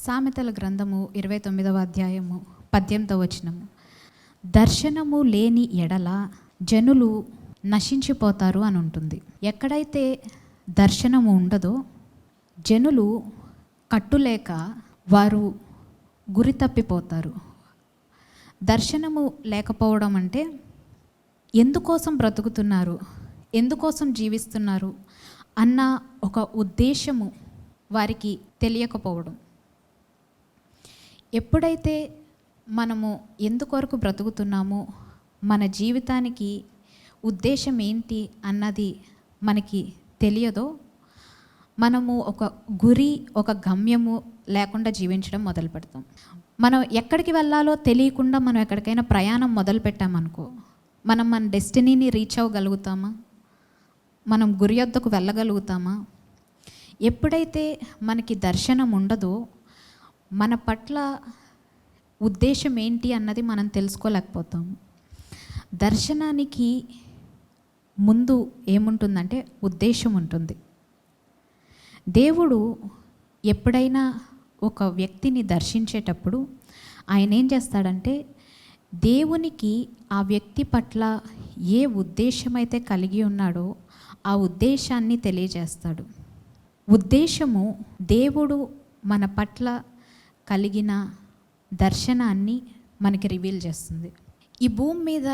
సామెతల గ్రంథము 29వ అధ్యాయము 18వ వచనము. దర్శనము లేని ఎడల జనులు నశించిపోతారు అని ఉంటుంది. ఎక్కడైతే దర్శనము ఉండదో జనులు కట్టులేక వారు గురి తప్పిపోతారు. దర్శనము లేకపోవడం అంటే ఎందుకోసం బ్రతుకుతున్నారు, ఎందుకోసం జీవిస్తున్నారు అన్న ఒక ఉద్దేశము వారికి తెలియకపోవడం. ఎప్పుడైతే మనము ఎందుకొరకు బ్రతుకుతున్నామో, మన జీవితానికి ఉద్దేశం ఏంటి అన్నది మనకి తెలియదో, మనము ఒక గురి, ఒక గమ్యము లేకుండా జీవించడం మొదలు పెడతాం. మనం ఎక్కడికి వెళ్ళాలో తెలియకుండా మనం ఎక్కడికైనా ప్రయాణం మొదలు పెట్టామనుకో, మనం మన డెస్టినీని రీచ్ అవ్వగలుగుతామా? మనం గురి వద్దకు వెళ్ళగలుగుతామా? ఎప్పుడైతే మనకి దర్శనం ఉండదో, మన పట్ల ఉద్దేశం ఏంటి అన్నది మనం తెలుసుకోలేకపోతాము. దర్శనానికి ముందు ఏముంటుందంటే ఉద్దేశం ఉంటుంది. దేవుడు ఎప్పుడైనా ఒక వ్యక్తిని దర్శించేటప్పుడు ఆయన ఏం చేస్తాడంటే, దేవునికి ఆ వ్యక్తి పట్ల ఏ ఉద్దేశమైతే కలిగి ఉన్నాడో ఆ ఉద్దేశాన్ని తెలియజేస్తాడు. ఉద్దేశము దేవుడు మన పట్ల కలిగిన దర్శనాన్ని మనకి రివీల్ చేస్తుంది. ఈ భూమి మీద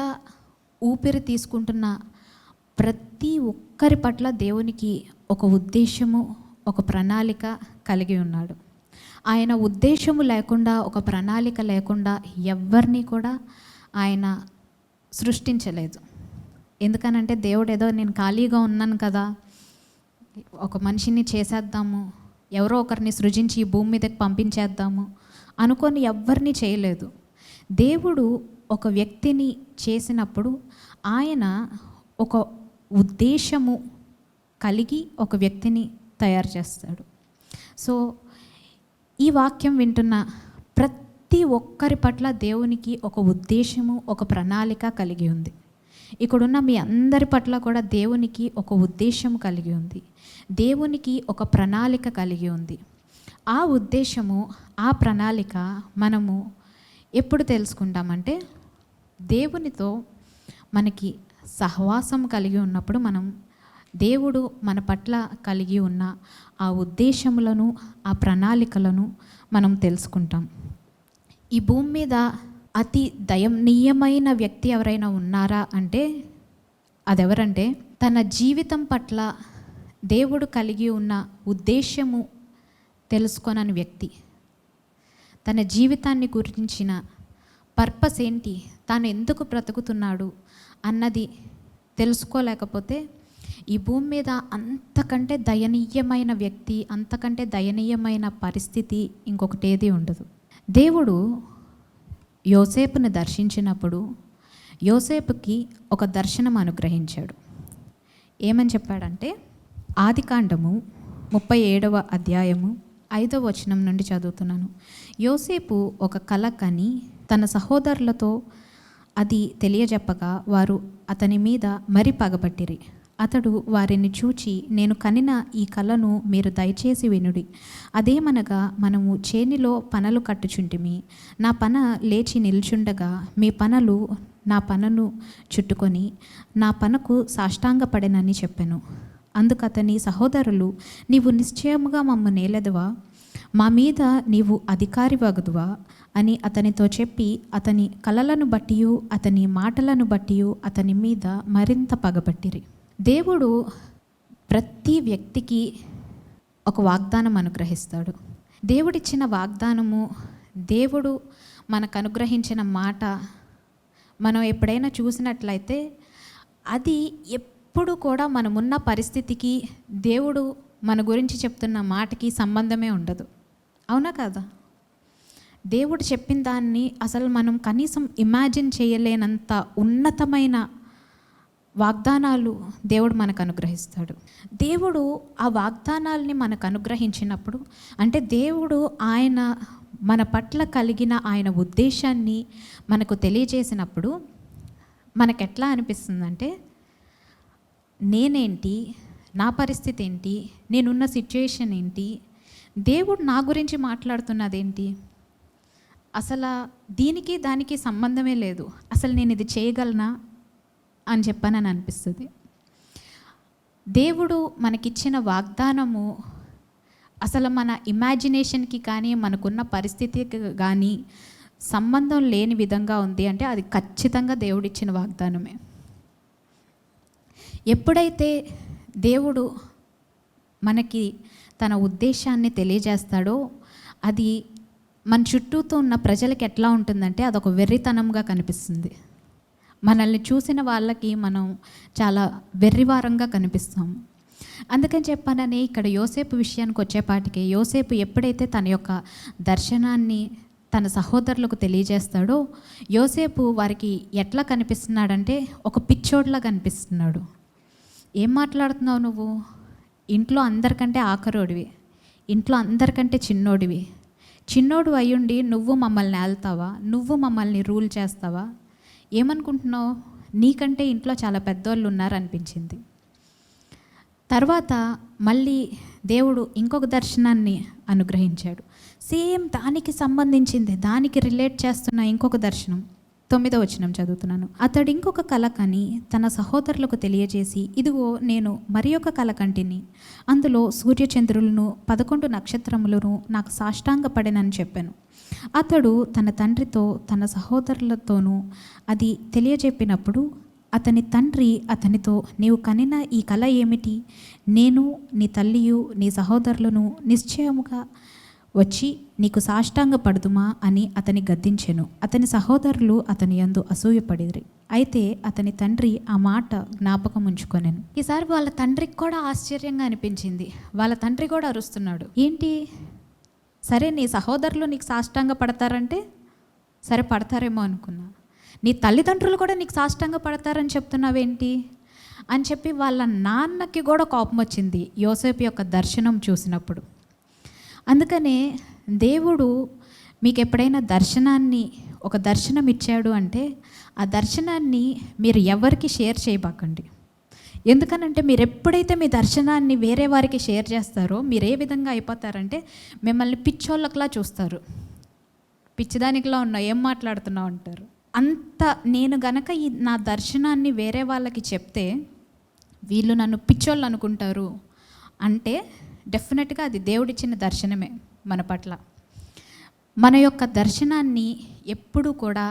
ఊపిరి తీసుకుంటున్న ప్రతి ఒక్కరి పట్ల దేవునికి ఒక ఉద్దేశము, ఒక ప్రణాళిక కలిగి ఉన్నాడు. ఆయన ఉద్దేశము లేకుండా, ఒక ప్రణాళిక లేకుండా ఎవరిని కూడా ఆయన సృష్టించలేదు. ఎందుకనంటే దేవుడు ఏదో నేను ఖాళీగా ఉన్నాను కదా, ఒక మనిషిని చేసేద్దాము, ఎవరో ఒకరిని సృజించి ఈ భూమి మీదకి పంపించేద్దాము అనుకొని ఎవ్వరిని చేయలేదు. దేవుడు ఒక వ్యక్తిని చేసినప్పుడు ఆయన ఒక ఉద్దేశము కలిగి ఒక వ్యక్తిని తయారు చేస్తాడు. సో ఈ వాక్యం వింటున్న ప్రతి ఒక్కరి పట్ల దేవునికి ఒక ఉద్దేశము, ఒక ప్రణాళిక కలిగి ఉంది. ఇక్కడున్న మీ అందరి పట్ల కూడా దేవునికి ఒక ఉద్దేశం కలిగి ఉంది. దేవునికి ఒక ప్రణాళిక కలిగి ఉంది. ఆ ఉద్దేశము, ఆ ప్రణాళిక మనము ఎప్పుడు తెలుసుకుంటామంటే, దేవునితో మనకి సహవాసం కలిగి ఉన్నప్పుడు మనం దేవుడు మన పట్ల కలిగి ఉన్న ఆ ఉద్దేశములను, ఆ ప్రణాళికలను మనం తెలుసుకుంటాం. ఈ భూమి మీద అతి దయనీయమైన వ్యక్తి ఎవరైనా ఉన్నారా అంటే అదెవరంటే, తన జీవితం పట్ల దేవుడు కలిగి ఉన్న ఉద్దేశము తెలుసుకోనని వ్యక్తి. తన జీవితాన్ని గురించిన పర్పస్ ఏంటి, తాను ఎందుకు బ్రతుకుతున్నాడు అన్నది తెలుసుకోలేకపోతే ఈ భూమి మీద అంతకంటే దయనీయమైన వ్యక్తి, అంతకంటే దయనీయమైన పరిస్థితి ఇంకొకటి ఏది ఉండదు. దేవుడు యోసేపుని దర్శించినప్పుడు యోసేపుకి ఒక దర్శనం అనుగ్రహించాడు. ఏమని చెప్పాడంటే, ఆదికాండము 37వ అధ్యాయము 5వ వచనం నుండి చదువుతున్నాను. యోసేపు ఒక కల కని తన సహోదరులతో అది తెలియజెప్పగా వారు అతని మీద మరి పగబట్టిరి. అతడు వారిని చూచి, నేను కనిన ఈ కలను మీరు దయచేసి వినుడి. అదేమనగా, మనము చేనిలో పనలు కట్టుచుంటిమి. నా పన లేచి నిల్చుండగా మీ పనలు నా పనను చుట్టుకొని నా పనకు సాష్టాంగపడెనని చెప్పెను. అందుకు అతని సహోదరులు, నీవు నిశ్చయముగా మమ్ము నేలెదవా, మా మీద నీవు అధికారి వగదువా అని అతనితో చెప్పి అతని కలలను బట్టియు అతని మాటలను బట్టియు అతని మీద మరింత పగబట్టిరి. దేవుడు ప్రతి వ్యక్తికి ఒక వాగ్దానం అనుగ్రహిస్తాడు. దేవుడిచ్చిన వాగ్దానము, దేవుడు మనకు అనుగ్రహించిన మాట మనం ఎప్పుడైనా చూసినట్లయితే అది ఎప్పుడు కూడా మనమున్న పరిస్థితికి, దేవుడు మన గురించి చెప్తున్న మాటకి సంబంధమే ఉండదు. అవునా కదా? దేవుడు చెప్పిన దాన్ని అసలు మనం కనీసం ఇమాజిన్ చేయలేనంత ఉన్నతమైన వాగ్దానాలు దేవుడు మనకు అనుగ్రహిస్తాడు. దేవుడు ఆ వాగ్దానాల్ని మనకు అనుగ్రహించినప్పుడు అంటే దేవుడు ఆయన మన పట్ల కలిగిన ఆయన ఉద్దేశాన్ని మనకు తెలియజేసినప్పుడు మనకెట్లా అనిపిస్తుందంటే, నేనేంటి, నా పరిస్థితి ఏంటి, నేనున్న సిచ్యుయేషన్ ఏంటి, దేవుడు నా గురించి మాట్లాడుతున్నదేంటి? అసలు దీనికి దానికి సంబంధమే లేదు. అసలు నేను ఇది చేయగలనా అని చెప్పనని అనిపిస్తుంది. దేవుడు మనకిచ్చిన వాగ్దానము అసలు మన ఇమాజినేషన్కి కానీ మనకున్న పరిస్థితికి కానీ సంబంధం లేని విధంగా ఉంది అంటే అది ఖచ్చితంగా దేవుడిచ్చిన వాగ్దానమే. ఎప్పుడైతే దేవుడు మనకి తన ఉద్దేశాన్ని తెలియజేస్తాడో అది మన చుట్టూతో ఉన్న ప్రజలకి ఎట్లా ఉంటుందంటే అదొక వెర్రితనంగా కనిపిస్తుంది. మనల్ని చూసిన వాళ్ళకి మనం చాలా వెర్రివారంగా కనిపిస్తాము. అందుకని చెప్పానని ఇక్కడ యోసేపు విషయానికి వచ్చేపాటికి యోసేపు ఎప్పుడైతే తన యొక్క దర్శనాన్ని తన సహోదరులకు తెలియజేస్తాడో యోసేపు వారికి ఎట్లా కనిపిస్తున్నాడంటే ఒక పిచ్చోడ్లా కనిపిస్తున్నాడు. ఏం మాట్లాడుతున్నావు నువ్వు? ఇంట్లో అందరికంటే ఆఖరోడివి, ఇంట్లో అందరికంటే చిన్నోడు అయ్యుండి నువ్వు మమ్మల్ని ఏల్తావా? నువ్వు మమ్మల్ని రూల్ చేస్తావా? ఏమనుకుంటున్నావు? నీకంటే ఇంట్లో చాలా పెద్దోళ్ళు ఉన్నారనిపించింది. తర్వాత మళ్ళీ దేవుడు ఇంకొక దర్శనాన్ని అనుగ్రహించాడు. సేమ్ దానికి సంబంధించింది, దానికి రిలేట్ చేస్తున్న ఇంకొక దర్శనం. 9వ వచనం చదువుతున్నాను. అతడు ఇంకొక కల కని తన సహోదరులకు తెలియజేసి, ఇదిగో నేను మరి ఒక కల కంటిని, అందులో సూర్యచంద్రులను 11 నక్షత్రములను నాకు సాష్టాంగపడెనని చెప్పాను. అతడు తన తండ్రితో తన సహోదరులతోనూ అది తెలియజెప్పినప్పుడు అతని తండ్రి అతనితో, నీవు కనిన ఈ కల ఏమిటి? నేను నీ తల్లియు నీ సహోదరులను నిశ్చయముగా వచ్చి నీకు సాష్టాంగపడుదుమా అని అతని గద్దించెను. అతని సహోదరులు అతని యందు అసూయపడిరి. అయితే అతని తండ్రి ఆ మాట జ్ఞాపకం ఉంచుకొనెను. ఈసారి వాళ్ళ తండ్రికి కూడా ఆశ్చర్యంగా అనిపించింది. వాళ్ళ తండ్రి కూడా అరుస్తున్నాడు. ఏంటి? సరే నీ సహోదరులు నీకు సాష్టాంగ పడతారంటే సరే పడతారేమో అనుకున్నా, నీ తల్లిదండ్రులు కూడా నీకు సాష్టాంగ పడతారని చెప్తున్నావేంటి అని చెప్పి వాళ్ళ నాన్నకి కూడా కోపం వచ్చింది యోసేపు యొక్క దర్శనం చూసినప్పుడు. అందుకనే దేవుడు మీకు ఎప్పుడైనా ఒక దర్శనం ఇచ్చాడు అంటే ఆ దర్శనాన్ని మీరు ఎవరికి షేర్ చేయబాకండి. ఎందుకనంటే మీరు ఎప్పుడైతే మీ దర్శనాన్ని వేరే వారికి షేర్ చేస్తారో మీరు ఏ విధంగా అయిపోతారంటే మిమ్మల్ని పిచ్చోళ్ళకలా చూస్తారు. పిచ్చిదానికిలా ఉన్నావు, ఏం మాట్లాడుతున్నావు అంటారు. అంత నేను గనక నా దర్శనాన్ని వేరే వాళ్ళకి చెప్తే వీళ్ళు నన్ను పిచ్చోళ్ళు అనుకుంటారు అంటే డెఫినెట్గా అది దేవుడిచ్చిన దర్శనమే మన పట్ల. మన యొక్క దర్శనాన్ని ఎప్పుడు కూడా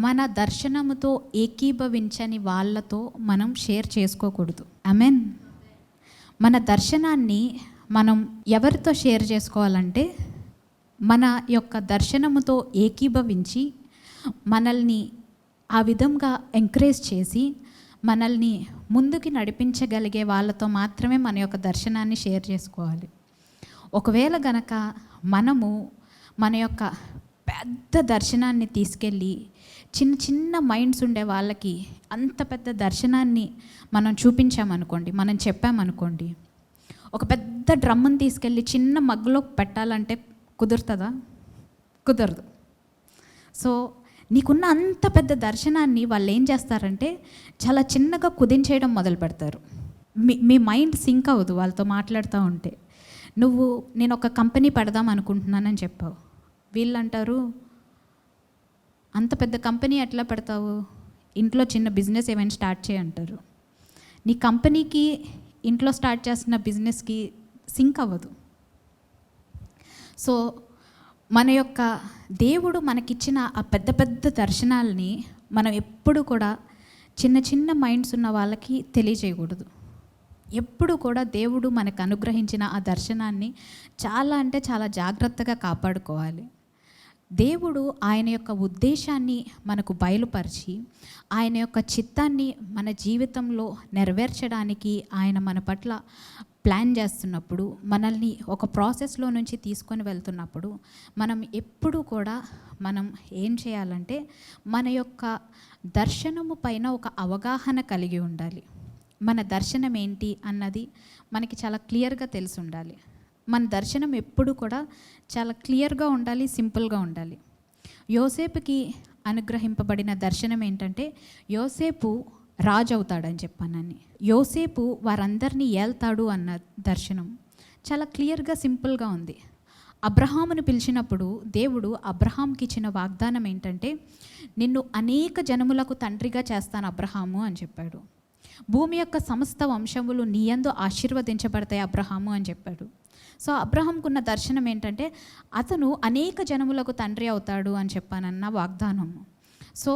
మన దర్శనముతో ఏకీభవించని వాళ్ళతో మనం షేర్ చేసుకోకూడదు. ఆమెన్. మన దర్శనాన్ని మనం ఎవరితో షేర్ చేసుకోవాలంటే మన యొక్క దర్శనముతో ఏకీభవించి మనల్ని ఆ విధంగా ఎంకరేజ్ చేసి మనల్ని ముందుకి నడిపించగలిగే వాళ్ళతో మాత్రమే మన యొక్క దర్శనాన్ని షేర్ చేసుకోవాలి. ఒకవేళ గనక మనము మన యొక్క పెద్ద దర్శనాన్ని తీసుకెళ్ళి చిన్న చిన్న మైండ్స్ ఉండే వాళ్ళకి అంత పెద్ద దర్శనాన్ని మనం చూపించామనుకోండి, మనం చెప్పామనుకోండి, ఒక పెద్ద డ్రమ్ముని తీసుకెళ్ళి చిన్న మగ్గులో పెట్టాలంటే కుదురుతుందా? కుదరదు. సో నీకున్న అంత పెద్ద దర్శనాన్ని వాళ్ళు ఏం చేస్తారంటే చాలా చిన్నగా కుదించేయడం మొదలు పెడతారు. మీ మైండ్ సింక్ అవ్వదు వాళ్ళతో మాట్లాడుతూ ఉంటే. నేను ఒక కంపెనీ పెడదాం అనుకుంటున్నానని చెప్పావు, వీళ్ళు అంటారు అంత పెద్ద కంపెనీ ఎట్లా పెడతావు? ఇంట్లో చిన్న బిజినెస్ ఏమైనా స్టార్ట్ చేయంటారు. నీ కంపెనీకి ఇంట్లో స్టార్ట్ చేస్తున్న బిజినెస్కి సింక్ అవ్వదు. సో మన యొక్క దేవుడు మనకిచ్చిన ఆ పెద్ద పెద్ద దర్శనాల్ని మనం ఎప్పుడు కూడా చిన్న చిన్న మైండ్స్ ఉన్న వాళ్ళకి తెలియజేయకూడదు. ఎప్పుడు కూడా దేవుడు మనకు అనుగ్రహించిన ఆ దర్శనాన్ని చాలా అంటే చాలా జాగ్రత్తగా కాపాడుకోవాలి. దేవుడు ఆయన యొక్క ఉద్దేశాన్ని మనకు బయలుపరిచి ఆయన యొక్క చిత్తాన్ని మన జీవితంలో నెరవేర్చడానికి ఆయన మన పట్ల ప్లాన్ చేస్తున్నప్పుడు, మనల్ని ఒక ప్రాసెస్లో నుంచి తీసుకొని వెళ్తున్నప్పుడు మనం ఎప్పుడు కూడా మనం ఏం చేయాలంటే మన యొక్క దర్శనము పైన ఒక అవగాహన కలిగి ఉండాలి. మన దర్శనం ఏంటి అన్నది మనకి చాలా క్లియర్గా తెలిసి ఉండాలి. మన దర్శనం ఎప్పుడు కూడా చాలా క్లియర్గా ఉండాలి, సింపుల్గా ఉండాలి. యోసేపుకి అనుగ్రహింపబడిన దర్శనం ఏంటంటే యోసేపు రాజు అవుతాడని చెప్పానని, యోసేపు వారందరినీ ఏల్తాడు అన్న దర్శనం. చాలా క్లియర్గా సింపుల్గా ఉంది. అబ్రహామును పిలిచినప్పుడు దేవుడు అబ్రహాంకి ఇచ్చిన వాగ్దానం ఏంటంటే, నిన్ను అనేక జనములకు తండ్రిగా చేస్తాను అబ్రహాము అని చెప్పాడు. భూమి యొక్క సమస్త వంశములు నీ యందు ఆశీర్వదించబడతాయి అబ్రహాము అని చెప్పాడు. సో అబ్రహాంకున్న దర్శనం ఏంటంటే అతను అనేక జనములకు తండ్రి అవుతాడు అని చెప్పానన్న వాగ్దానము. సో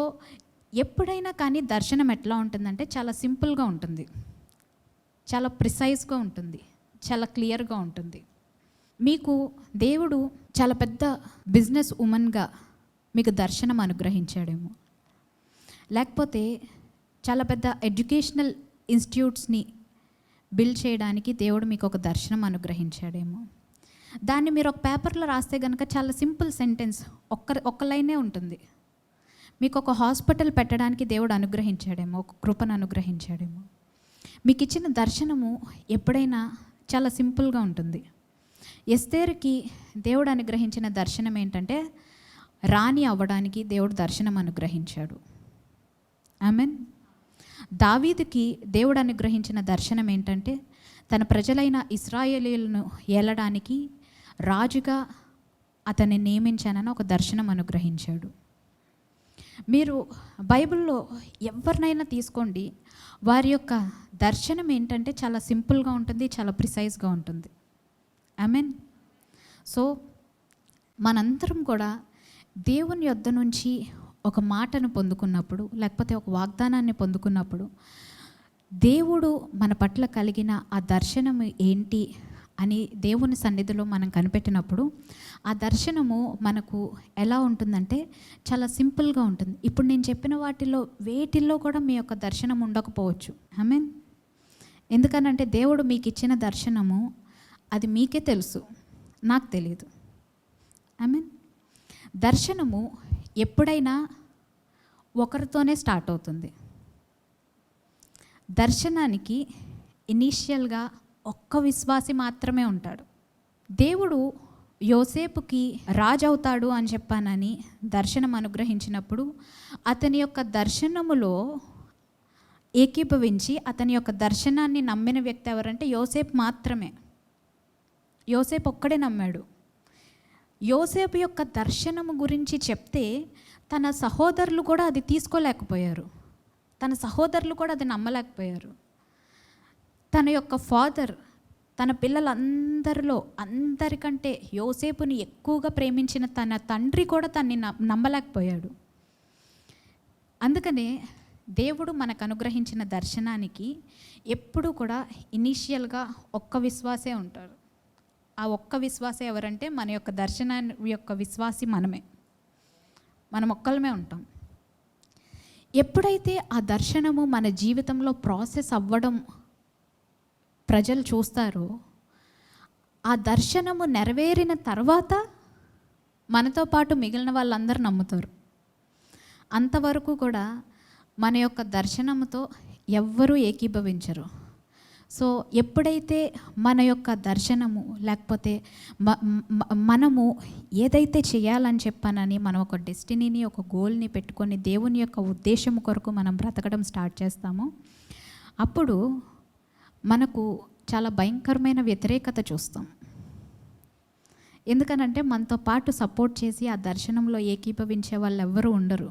ఎప్పుడైనా కానీ దర్శనం ఎట్లా ఉంటుందంటే చాలా సింపుల్గా ఉంటుంది, చాలా ప్రిసైజ్గా ఉంటుంది, చాలా క్లియర్గా ఉంటుంది. మీకు దేవుడు చాలా పెద్ద బిజినెస్ ఉమెన్గా మీకు దర్శనం అనుగ్రహించాడేమో, లేకపోతే చాలా పెద్ద ఎడ్యుకేషనల్ ఇన్స్టిట్యూట్స్ని బిల్డ్ చేయడానికి దేవుడు మీకు ఒక దర్శనం అనుగ్రహించాడేమో. దాన్ని మీరు ఒక పేపర్లో రాస్తే కనుక చాలా సింపుల్ సెంటెన్స్, ఒక్క లైనే ఉంటుంది. మీకు ఒక హాస్పిటల్ పెట్టడానికి దేవుడు అనుగ్రహించాడేమో, ఒక కృపను అనుగ్రహించాడేమో. మీకు ఇచ్చిన దర్శనము ఎప్పుడైనా చాలా సింపుల్గా ఉంటుంది. ఎస్తేరుకి దేవుడు అనుగ్రహించిన దర్శనం ఏంటంటే రాణి అవ్వడానికి దేవుడు దర్శనం అనుగ్రహించాడు. ఆమెన్. దావీదుకి దేవుడు అనుగ్రహించిన దర్శనం ఏంటంటే తన ప్రజలైన ఇశ్రాయేలీయులను ఏలడానికి రాజుగా అతన్ని నియమించానని ఒక దర్శనం అనుగ్రహించాడు. మీరు బైబిల్లో ఎవరినైనా తీసుకోండి, వారి యొక్క దర్శనం ఏంటంటే చాలా సింపుల్గా ఉంటుంది, చాలా ప్రిసైజ్గా ఉంటుంది. ఆమెన్. సో మనందరం కూడా దేవుని యొద్ద నుంచి ఒక మాటను పొందుకున్నప్పుడు, లేకపోతే ఒక వాగ్దానాన్ని పొందుకున్నప్పుడు, దేవుడు మన పట్ల కలిగిన ఆ దర్శనం ఏంటి అని దేవుని సన్నిధిలో మనం కనిపెట్టినప్పుడు ఆ దర్శనము మనకు ఎలా ఉంటుందంటే చాలా సింపుల్గా ఉంటుంది. ఇప్పుడు నేను చెప్పిన వేటిల్లో కూడా మీ యొక్క దర్శనం ఉండకపోవచ్చు. ఆమేన్. ఎందుకనంటే దేవుడు మీకు ఇచ్చిన దర్శనము అది మీకే తెలుసు, నాకు తెలియదు. ఆమేన్. దర్శనము ఎప్పుడైనా ఒకరితోనే స్టార్ట్ అవుతుంది. దర్శనానికి ఇనీషియల్గా ఒక్క విశ్వాసి మాత్రమే ఉంటాడు. దేవుడు యోసేపుకి రాజు అవుతాడు అని చెప్పానని దర్శనం అనుగ్రహించినప్పుడు అతని యొక్క దర్శనములో ఏకీభవించి అతని యొక్క దర్శనాన్ని నమ్మిన వ్యక్తి ఎవరంటే యోసేపు మాత్రమే. యోసేపు ఒక్కడే నమ్మాడు. యోసేపు యొక్క దర్శనము గురించి చెప్తే తన సహోదరులు కూడా అది తీసుకోలేకపోయారు, తన సహోదరులు కూడా అది నమ్మలేకపోయారు. తన యొక్క ఫాదర్ తన పిల్లలందరిలో అందరికంటే యోసేపుని ఎక్కువగా ప్రేమించిన తన తండ్రి కూడా తన్ని నమ్మలేకపోయాడు. అందుకనే దేవుడు మనకు అనుగ్రహించిన దర్శనానికి ఎప్పుడు కూడా ఇనీషియల్గా ఒక్క విశ్వాసే ఉంటారు. ఆ ఒక్క విశ్వాసే ఎవరంటే మన యొక్క దర్శనాన్ని యొక్క విశ్వాసి మనం ఒక్కలమే ఉంటాం. ఎప్పుడైతే ఆ దర్శనము మన జీవితంలో ప్రాసెస్ అవ్వడం ప్రజలు చూస్తారో, ఆ దర్శనము నెరవేరిన తర్వాత మనతో పాటు మిగిలిన వాళ్ళందరూ నమ్ముతారు. అంతవరకు కూడా మన యొక్క దర్శనముతో ఎవ్వరూ ఏకీభవించరు. సో ఎప్పుడైతే మన యొక్క దర్శనము లేకపోతే మనము ఏదైతే చేయాలని చెప్పానని మనం ఒక డెస్టినీని, ఒక గోల్ని పెట్టుకొని దేవుని యొక్క ఉద్దేశం కొరకు మనం బ్రతకడం స్టార్ట్ చేస్తామో అప్పుడు మనకు చాలా భయంకరమైన వ్యతిరేకత చూస్తాం. ఎందుకనంటే మనతో పాటు సపోర్ట్ చేసి ఆ దర్శనంలో ఏకీభవించే వాళ్ళు ఎవ్వరూ ఉండరు.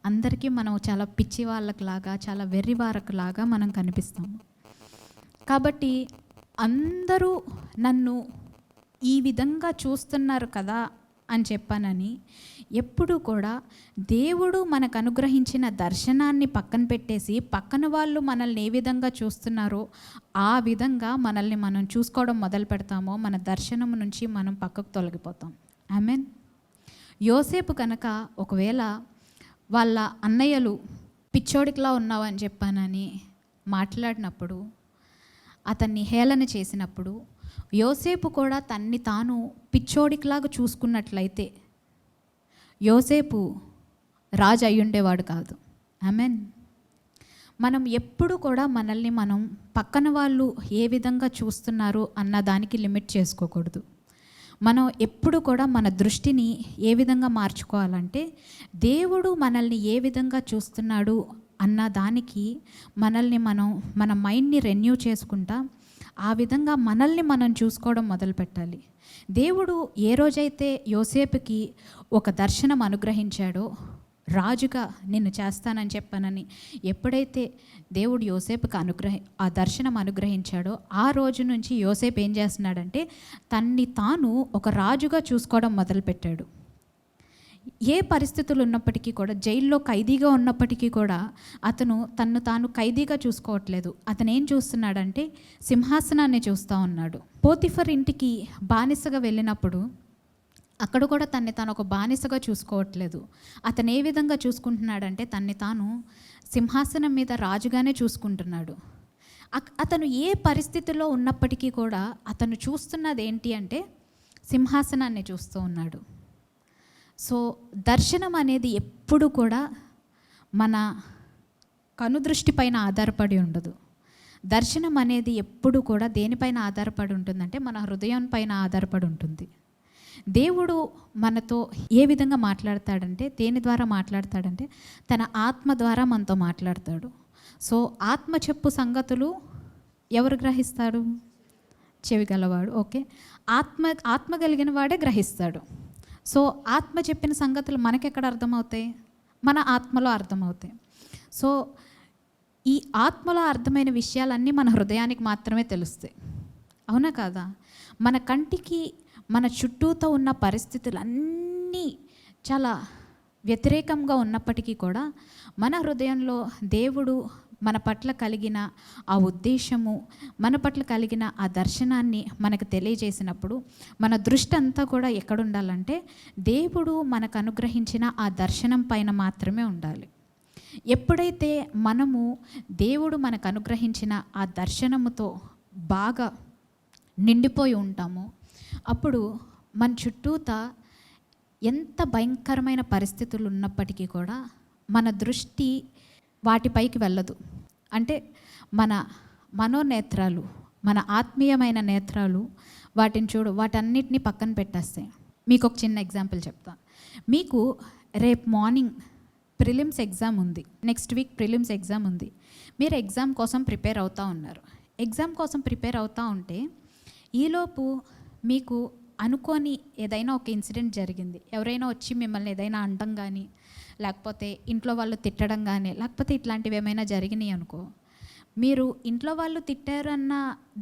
అందరికీ మనం చాలా పిచ్చి వాళ్ళకులాగా, చాలా వెర్రి వారకులాగా మనం కనిపిస్తాము. కాబట్టి అందరూ నన్ను ఈ విధంగా చూస్తున్నారు కదా అని చెప్పానని ఎప్పుడు కూడా దేవుడు మనకు అనుగ్రహించిన దర్శనాన్ని పక్కన పెట్టేసి పక్కన వాళ్ళు మనల్ని ఏ విధంగా చూస్తున్నారో ఆ విధంగా మనల్ని మనం చూసుకోవడం మొదలు పెడతామో మన దర్శనం నుంచి మనం పక్కకు తొలగిపోతాం. ఆమెన్. యోసేపు కనుక ఒకవేళ వాళ్ళ అన్నయ్యలు పిచ్చోడికిలా ఉన్నావని చెప్పానని మాట్లాడినప్పుడు, అతన్ని హేళన చేసినప్పుడు యోసేపు కూడా తన్ని తాను పిచ్చోడికిలాగా చూసుకున్నట్లయితే యోసేపు రాజు అయ్యుండేవాడు కాదు. ఆమెన్. మనం ఎప్పుడు కూడా మనల్ని మనం పక్కన వాళ్ళు ఏ విధంగా చూస్తున్నారు అన్న దానికి లిమిట్ చేసుకోకూడదు. మనం ఎప్పుడు కూడా మన దృష్టిని ఏ విధంగా మార్చుకోవాలంటే దేవుడు మనల్ని ఏ విధంగా చూస్తున్నాడు అన్న దానికి మనల్ని మన మైండ్ని రెన్యూ చేసుకుంటా ఆ విధంగా మనల్ని మనం చూసుకోవడం మొదలుపెట్టాలి. దేవుడు ఏ రోజైతే యోసేపుకి ఒక దర్శనం అనుగ్రహించాడో, రాజుగా నిన్ను చేస్తానని చెప్పానని ఎప్పుడైతే దేవుడు యోసేపుకి ఆ దర్శనం అనుగ్రహించాడో, ఆ రోజు నుంచి యోసేపు ఏం చేస్తున్నాడంటే తన్ని తాను ఒక రాజుగా చూసుకోవడం మొదలుపెట్టాడు. ఏ పరిస్థితులు ఉన్నప్పటికీ కూడా, జైల్లో ఖైదీగా ఉన్నప్పటికీ కూడా అతను తన్ను తాను ఖైదీగా చూసుకోవట్లేదు. అతను ఏం చూస్తున్నాడంటే సింహాసనాన్ని చూస్తూ ఉన్నాడు. పోతిఫర్ ఇంటికి బానిసగా వెళ్ళినప్పుడు అక్కడ కూడా తన్ని తాను ఒక బానిసగా చూసుకోవట్లేదు. అతను ఏ విధంగా చూసుకుంటున్నాడంటే తన్ని తాను సింహాసనం మీద రాజుగానే చూసుకుంటున్నాడు. అతను ఏ పరిస్థితిలో ఉన్నప్పటికీ కూడా అతను చూస్తున్నది ఏంటి అంటే సింహాసనాన్ని చూస్తూ ఉన్నాడు. సో దర్శనం అనేది ఎప్పుడు కూడా మన కనుదృష్టి పైన ఆధారపడి ఉండదు. దర్శనం అనేది ఎప్పుడు కూడా దేనిపైన ఆధారపడి ఉంటుందంటే మన హృదయం పైన ఆధారపడి ఉంటుంది. దేవుడు మనతో ఏ విధంగా మాట్లాడతాడంటే, దేని ద్వారా మాట్లాడతాడంటే తన ఆత్మ ద్వారా మనతో మాట్లాడతాడు. సో ఆత్మ చెప్పు సంగతులు ఎవరు గ్రహిస్తాడు? చెవి గలవాడు. ఓకే, ఆత్మ కలిగిన వాడే గ్రహిస్తాడు. సో ఆత్మ చెప్పిన సంగతులు మనకెక్కడ అర్థమవుతాయి? మన ఆత్మలో అర్థమవుతాయి. సో ఈ ఆత్మలో అర్థమైన విషయాలన్నీ మన హృదయానికి మాత్రమే తెలుస్తాయి. అవునా కాదా? మన కంటికి మన చుట్టూతో ఉన్న పరిస్థితులన్నీ చాలా వ్యతిరేకంగా ఉన్నప్పటికీ కూడా మన హృదయంలో దేవుడు మన పట్ల కలిగిన ఆ ఉద్దేశము, మన పట్ల కలిగిన ఆ దర్శనాన్ని మనకు తెలియజేసినప్పుడు మన దృష్టి అంతా కూడా ఎక్కడుండాలంటే దేవుడు మనకు అనుగ్రహించిన ఆ దర్శనం పైన మాత్రమే ఉండాలి. ఎప్పుడైతే మనము దేవుడు మనకు అనుగ్రహించిన ఆ దర్శనముతో బాగా నిండిపోయి ఉంటామో అప్పుడు మన చుట్టూత ఎంత భయంకరమైన పరిస్థితులు ఉన్నప్పటికీ కూడా మన దృష్టి వాటిపైకి వెళ్ళదు. అంటే మన మనోనేత్రాలు, మన ఆత్మీయమైన నేత్రాలు వాటన్నిటిని పక్కన పెట్టేస్తాయి. మీకు ఒక చిన్న ఎగ్జాంపుల్ చెప్తా. మీకు రేపు మార్నింగ్ ప్రిలిమ్స్ ఎగ్జామ్ ఉంది, నెక్స్ట్ వీక్ ప్రిలిమ్స్ ఎగ్జామ్ ఉంది. మీరు ఎగ్జామ్ కోసం ప్రిపేర్ అవుతూ ఉన్నారు. ఎగ్జామ్ కోసం ప్రిపేర్ అవుతూ ఉంటే ఈలోపు మీకు అనుకోని ఏదైనా ఒక ఇన్సిడెంట్ జరిగింది. ఎవరైనా వచ్చి మిమ్మల్ని ఏదైనా అనడం కానీ, లేకపోతే ఇంట్లో వాళ్ళు తిట్టడం కానీ, లేకపోతే ఇట్లాంటివి ఏమైనా జరిగినాయి అనుకో, మీరు ఇంట్లో వాళ్ళు తిట్టారన్న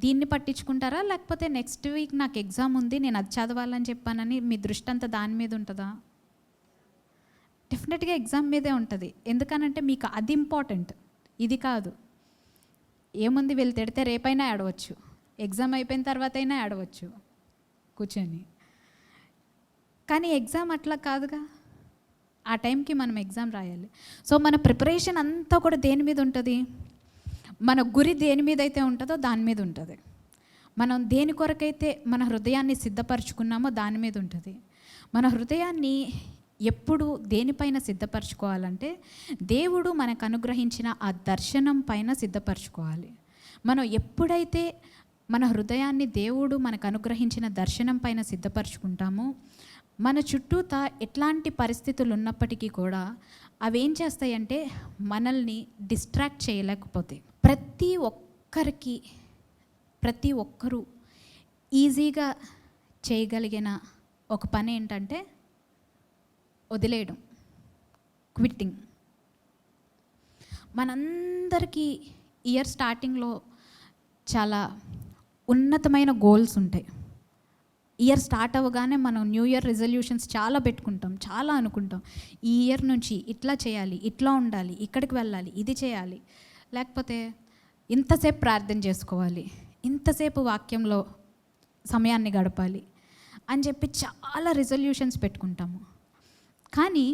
దీన్ని పట్టించుకుంటారా? లేకపోతే నెక్స్ట్ వీక్ నాకు ఎగ్జామ్ ఉంది, నేను అది చదవాలని చెప్పానని మీ దృష్టి అంతా దాని మీద ఉంటుందా? డెఫినెట్గా ఎగ్జామ్ మీదే ఉంటుంది. ఎందుకనంటే మీకు అది ఇంపార్టెంట్, ఇది కాదు. ఏముంది, వీళ్ళు తిడితే రేపైనా ఆడవచ్చు, ఎగ్జామ్ అయిపోయిన తర్వాత అయినా ఆడవచ్చు కూర్చొని. కానీ ఎగ్జామ్ అట్లా కాదుగా. ఆ టైంకి మనం ఎగ్జామ్ రాయాలి. సో మన ప్రిపరేషన్ అంతా కూడా దేని మీద ఉంటుంది? మన గురి దేని మీద అయితే ఉంటుందో దాని మీద ఉంటుంది. మనం దేని కొరకైతే మన హృదయాన్ని సిద్ధపరచుకున్నామో దాని మీద ఉంటుంది. మన హృదయాన్ని ఎప్పుడు దేనిపైన సిద్ధపరచుకోవాలంటే దేవుడు మనకు అనుగ్రహించిన ఆ దర్శనం పైన సిద్ధపరచుకోవాలి. మనం ఎప్పుడైతే మన హృదయాన్ని దేవుడు మనకు అనుగ్రహించిన దర్శనం పైన సిద్ధపరచుకుంటామో మన చుట్టూత ఎట్లాంటి పరిస్థితులు ఉన్నప్పటికీ కూడా అవేం చేస్తాయంటే మనల్ని డిస్ట్రాక్ట్ చేయలేకపోతాయి. ప్రతి ఒక్కరూ ఈజీగా చేయగలిగిన ఒక పని ఏంటంటే వదిలేయడం, క్విట్టింగ్. మనందరికీ ఇయర్ స్టార్టింగ్లో చాలా ఉన్నతమైన గోల్స్ ఉంటాయి. ఇయర్ స్టార్ట్ అవ్వగానే మనం న్యూ ఇయర్ రిజల్యూషన్స్ చాలా పెట్టుకుంటాం, చాలా అనుకుంటాం. ఈ ఇయర్ నుంచి ఇట్లా చేయాలి, ఇట్లా ఉండాలి, ఇక్కడికి వెళ్ళాలి, ఇది చేయాలి, లేకపోతే ఇంతసేపు ప్రార్థన చేసుకోవాలి, ఇంతసేపు వాక్యంలో సమయాన్ని గడపాలి అని చెప్పి చాలా రిజల్యూషన్స్ పెట్టుకుంటాము. కానీ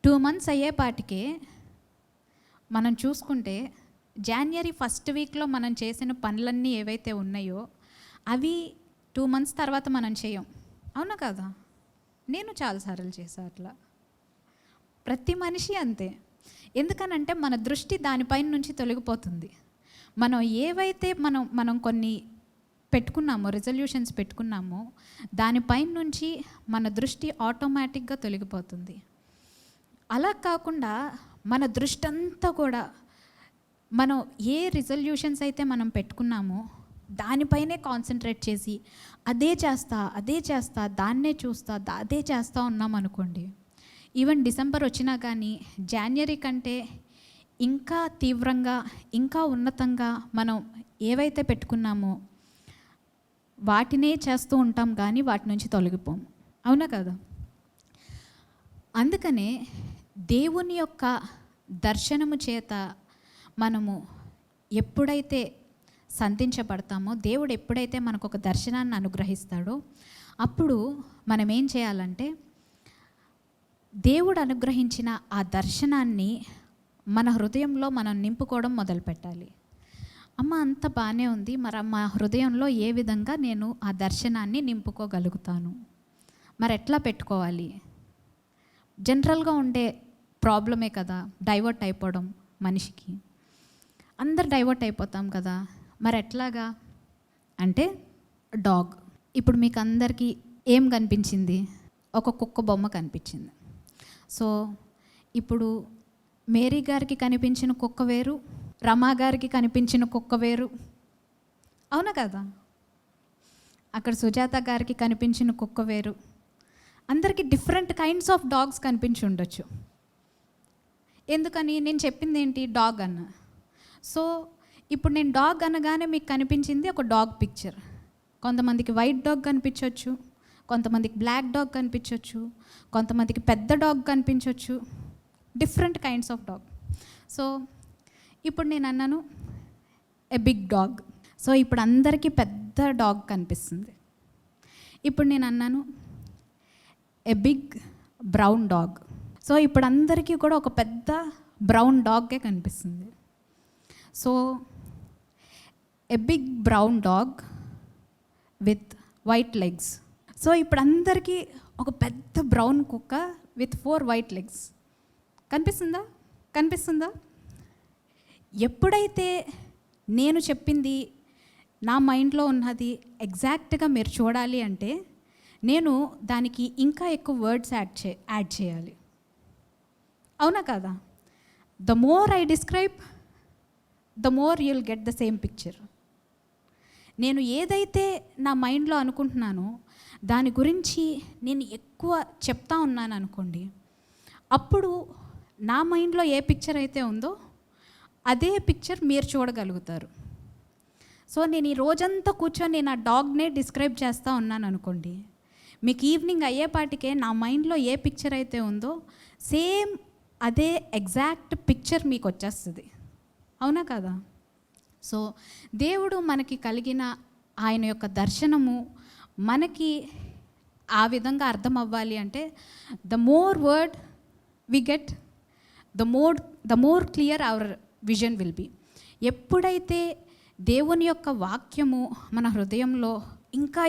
2 months అయ్యేపాటికే మనం చూసుకుంటే జనవరి 1st వీక్లో మనం చేసిన పనులన్నీ ఏవైతే ఉన్నాయో అవి 2 months తర్వాత మనం చేయం. అవునా కదా? నేను చాలాసార్లు చేశాను అట్లా. ప్రతి మనిషి అంతే. ఎందుకనంటే మన దృష్టి దానిపైన నుంచి తొలగిపోతుంది. మనం ఏవైతే మనం కొన్ని పెట్టుకున్నామో, రిజల్యూషన్స్ పెట్టుకున్నామో దానిపైన నుంచి మన దృష్టి ఆటోమేటిక్గా తొలగిపోతుంది. అలా కాకుండా మన దృష్టి అంతా కూడా మనం ఏ రిజల్యూషన్స్ అయితే మనం పెట్టుకున్నామో దానిపైనే కాన్సన్ట్రేట్ చేసి అదే చేస్తా దాన్నే చూస్తా అదే చేస్తూ ఉన్నాం అనుకోండి, ఈవెన్ డిసెంబర్ వచ్చినా కానీ జనవరి కంటే ఇంకా తీవ్రంగా ఇంకా ఉన్నతంగా మనం ఏవైతే పెట్టుకున్నామో వాటినే చేస్తూ ఉంటాం కానీ వాటి నుంచి తొలగిపోము. అవునా కదా? అందుకనే దేవుని యొక్క దర్శనము చేత మనము ఎప్పుడైతే సంధించబడతామో, దేవుడు ఎప్పుడైతే మనకు ఒక దర్శనాన్ని అనుగ్రహిస్తాడో అప్పుడు మనం ఏం చేయాలంటే దేవుడు అనుగ్రహించిన ఆ దర్శనాన్ని మన హృదయంలో మనం నింపుకోవడం మొదలుపెట్టాలి. అమ్మ అంత బాగానే ఉంది, మరి మా హృదయంలో ఏ విధంగా నేను ఆ దర్శనాన్ని నింపుకోగలుగుతాను, మరి ఎట్లా పెట్టుకోవాలి? జనరల్గా ఉండే ప్రాబ్లమే కదా డైవర్ట్ అయిపోవడం. మనిషికి అందరు డైవర్ట్ అయిపోతాం కదా, మరి ఎట్లాగా అంటే డాగ్. ఇప్పుడు మీకు అందరికీ ఏం కనిపించింది? ఒక కుక్క బొమ్మ కనిపించింది. సో ఇప్పుడు మేరీ గారికి కనిపించిన కుక్క వేరు, రమా గారికి కనిపించిన కుక్క వేరు. అవునా కదా? అక్కడ సుజాత గారికి కనిపించిన కుక్క వేరు. అందరికీ డిఫరెంట్ కైండ్స్ ఆఫ్ డాగ్స్ కనిపించి ఉండొచ్చు. ఎందుకని? నేను చెప్పింది ఏంటి? డాగ్ అన్న. సో ఇప్పుడు నేను డాగ్ అనగానే మీకు కనిపించింది ఒక డాగ్ పిక్చర్. కొంతమందికి వైట్ డాగ్ కనిపించవచ్చు, కొంతమందికి బ్లాక్ డాగ్ కనిపించవచ్చు, కొంతమందికి పెద్ద డాగ్ కనిపించవచ్చు, different kinds of dog. So ఇప్పుడు నేను అన్నాను ఎ బిగ్ డాగ్. సో ఇప్పుడు అందరికీ పెద్ద డాగ్ కనిపిస్తుంది. ఇప్పుడు నేను అన్నాను a big brown dog. So ఇప్పుడు అందరికీ కూడా ఒక పెద్ద బ్రౌన్ డాగ్గే కనిపిస్తుంది. So a big brown dog with white legs. So ఇప్పుడు అందరికీ ఒక పెద్ద బ్రౌన్ కుక్క విత్ 4 వైట్ లెగ్స్ కనిపిస్తుందా? ఎప్పుడైతే నేను చెప్పింది నా మైండ్లో ఉన్నది ఎగ్జాక్ట్గా మీరు చూడాలి అంటే నేను దానికి ఇంకా ఎక్కువ వర్డ్స్ యాడ్ చేయాలి. అవునా కదా? The more I describe the more you'll get the same picture. నేను ఏదైతే నా మైండ్లో అనుకుంటున్నానో దాని గురించి నేను ఎక్కువ చెప్తా ఉన్నాను అనుకోండి, అప్పుడు నా మైండ్లో ఏ పిక్చర్ అయితే ఉందో అదే పిక్చర్ మీరు చూడగలుగుతారు. సో నేను ఈ రోజంతా కూర్చొని నేను ఆ డాగ్నే డిస్క్రైబ్ చేస్తూ ఉన్నాను అనుకోండి, మీకు ఈవినింగ్ అయ్యేపాటికే నా మైండ్లో ఏ పిక్చర్ అయితే ఉందో సేమ్ అదే ఎగ్జాక్ట్ పిక్చర్ మీకు వచ్చేస్తుంది. అవునా కదా? సో దేవుడు మనకి కలిగిన ఆయన యొక్క దర్శనము మనకి ఆ విధంగా అర్థం అవ్వాలి అంటే the more word we get, the more clear our vision will be. ఎప్పుడైతే దేవుని యొక్క వాక్యము మన హృదయంలో ఇంకా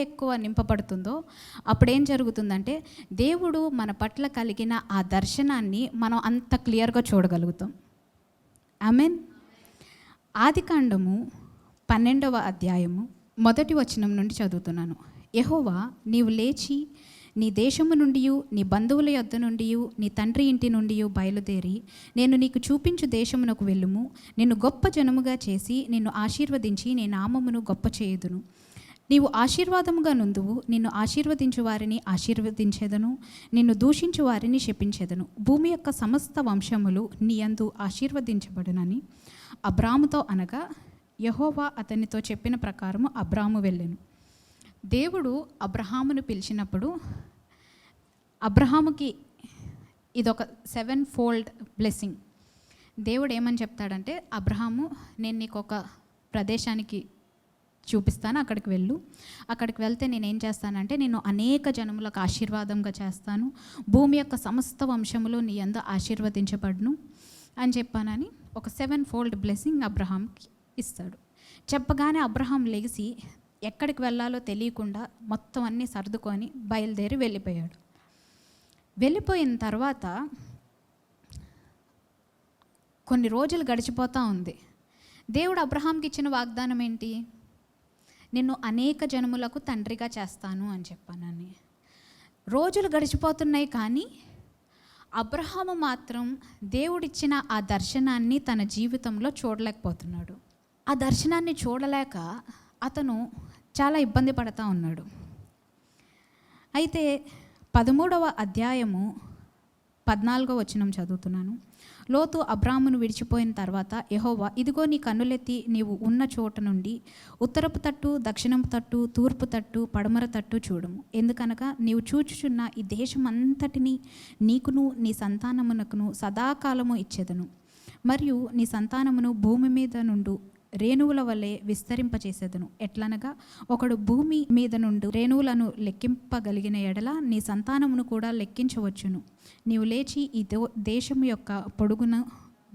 ఎక్కువ నింపబడుతుందో అప్పుడేం జరుగుతుందంటే దేవుడు మన పట్ల కలిగిన ఆ దర్శనాన్ని మనం అంత క్లియర్గా చూడగలుగుతాం. ఆమెన్. ఆదికాండము 12వ అధ్యాయము 1వ వచనం నుండి చదువుతున్నాను. యెహోవా, నీవు లేచి నీ దేశము నుండి నీ బంధువుల యొద్ద నుండి నీ తండ్రి ఇంటి నుండి బయలుదేరి నేను నీకు చూపించు దేశమునకు వెళ్ళుము. నిన్ను గొప్ప జనముగా చేసి నిన్ను ఆశీర్వదించి నీ నామమును గొప్ప చేయుదును. నీవు ఆశీర్వాదముగా నుందువు. నిన్ను ఆశీర్వదించు వారిని ఆశీర్వదించెదను, నిన్ను దూషించు వారిని శపించెదను. భూమి యొక్క సమస్త వంశములు నీ యందు ఆశీర్వదించబడునని అబ్రాముతో అనగా యెహోవా అతనితో చెప్పిన ప్రకారము అబ్రాము వెళ్ళెను. దేవుడు అబ్రహామును పిలిచినప్పుడు అబ్రహాముకి ఇదొక 7-fold బ్లెస్సింగ్. దేవుడు ఏమని చెప్తాడంటే, అబ్రహాము, నేను నీకు ఒక ప్రదేశానికి చూపిస్తాను, అక్కడికి వెళ్ళు. అక్కడికి వెళ్తే నేనేం చేస్తానంటే నేను అనేక జనములకు ఆశీర్వాదంగా చేస్తాను, భూమి యొక్క సమస్త వంశములు నీ యందు ఆశీర్వదించబడును అని చెప్పానని ఒక 7-fold బ్లెస్సింగ్ అబ్రహాంకి ఇస్తాడు. చెప్పగానే అబ్రహాం లెగిసి ఎక్కడికి వెళ్ళాలో తెలియకుండా మొత్తం అన్నీ సర్దుకొని బయలుదేరి వెళ్ళిపోయాడు. వెళ్ళిపోయిన తర్వాత కొన్ని రోజులు గడిచిపోతూ ఉంది. దేవుడు అబ్రహాంకి ఇచ్చిన వాగ్దానం ఏంటి? నిన్ను అనేక జనములకు తండ్రిగా చేస్తాను అని చెప్పానని. రోజులు గడిచిపోతున్నాయి కానీ అబ్రహాము మాత్రం దేవుడిచ్చిన ఆ దర్శనాన్ని తన జీవితంలో చూడలేకపోతున్నాడు. ఆ దర్శనాన్ని చూడలేక అతను చాలా ఇబ్బంది పడతా ఉన్నాడు. అయితే 13వ అధ్యాయము 14వ వచనం చదువుతున్నాను. లోతు అబ్రామును విడిచిపోయిన తర్వాత యెహోవా, ఇదిగో నీ కన్నులెత్తి నీవు ఉన్న చోట నుండి ఉత్తరపు తట్టు, దక్షిణపు తట్టు, తూర్పు తట్టు, పడమర తట్టు చూడుము. ఎందుకనగా నీవు చూచుచున్న ఈ దేశమంతటిని నీకును నీ సంతానమునకును సదాకాలము ఇచ్చేదను, మరియు నీ సంతానమును భూమి మీద నుండు రేణువుల వలె విస్తరింపచేసేదను. ఎట్లనగా ఒకడు భూమి మీద నుండి రేణువులను లెక్కింపగలిగిన ఎడల నీ సంతానమును కూడా లెక్కించవచ్చును. నీవు లేచి ఈ దేశము యొక్క పొడుగున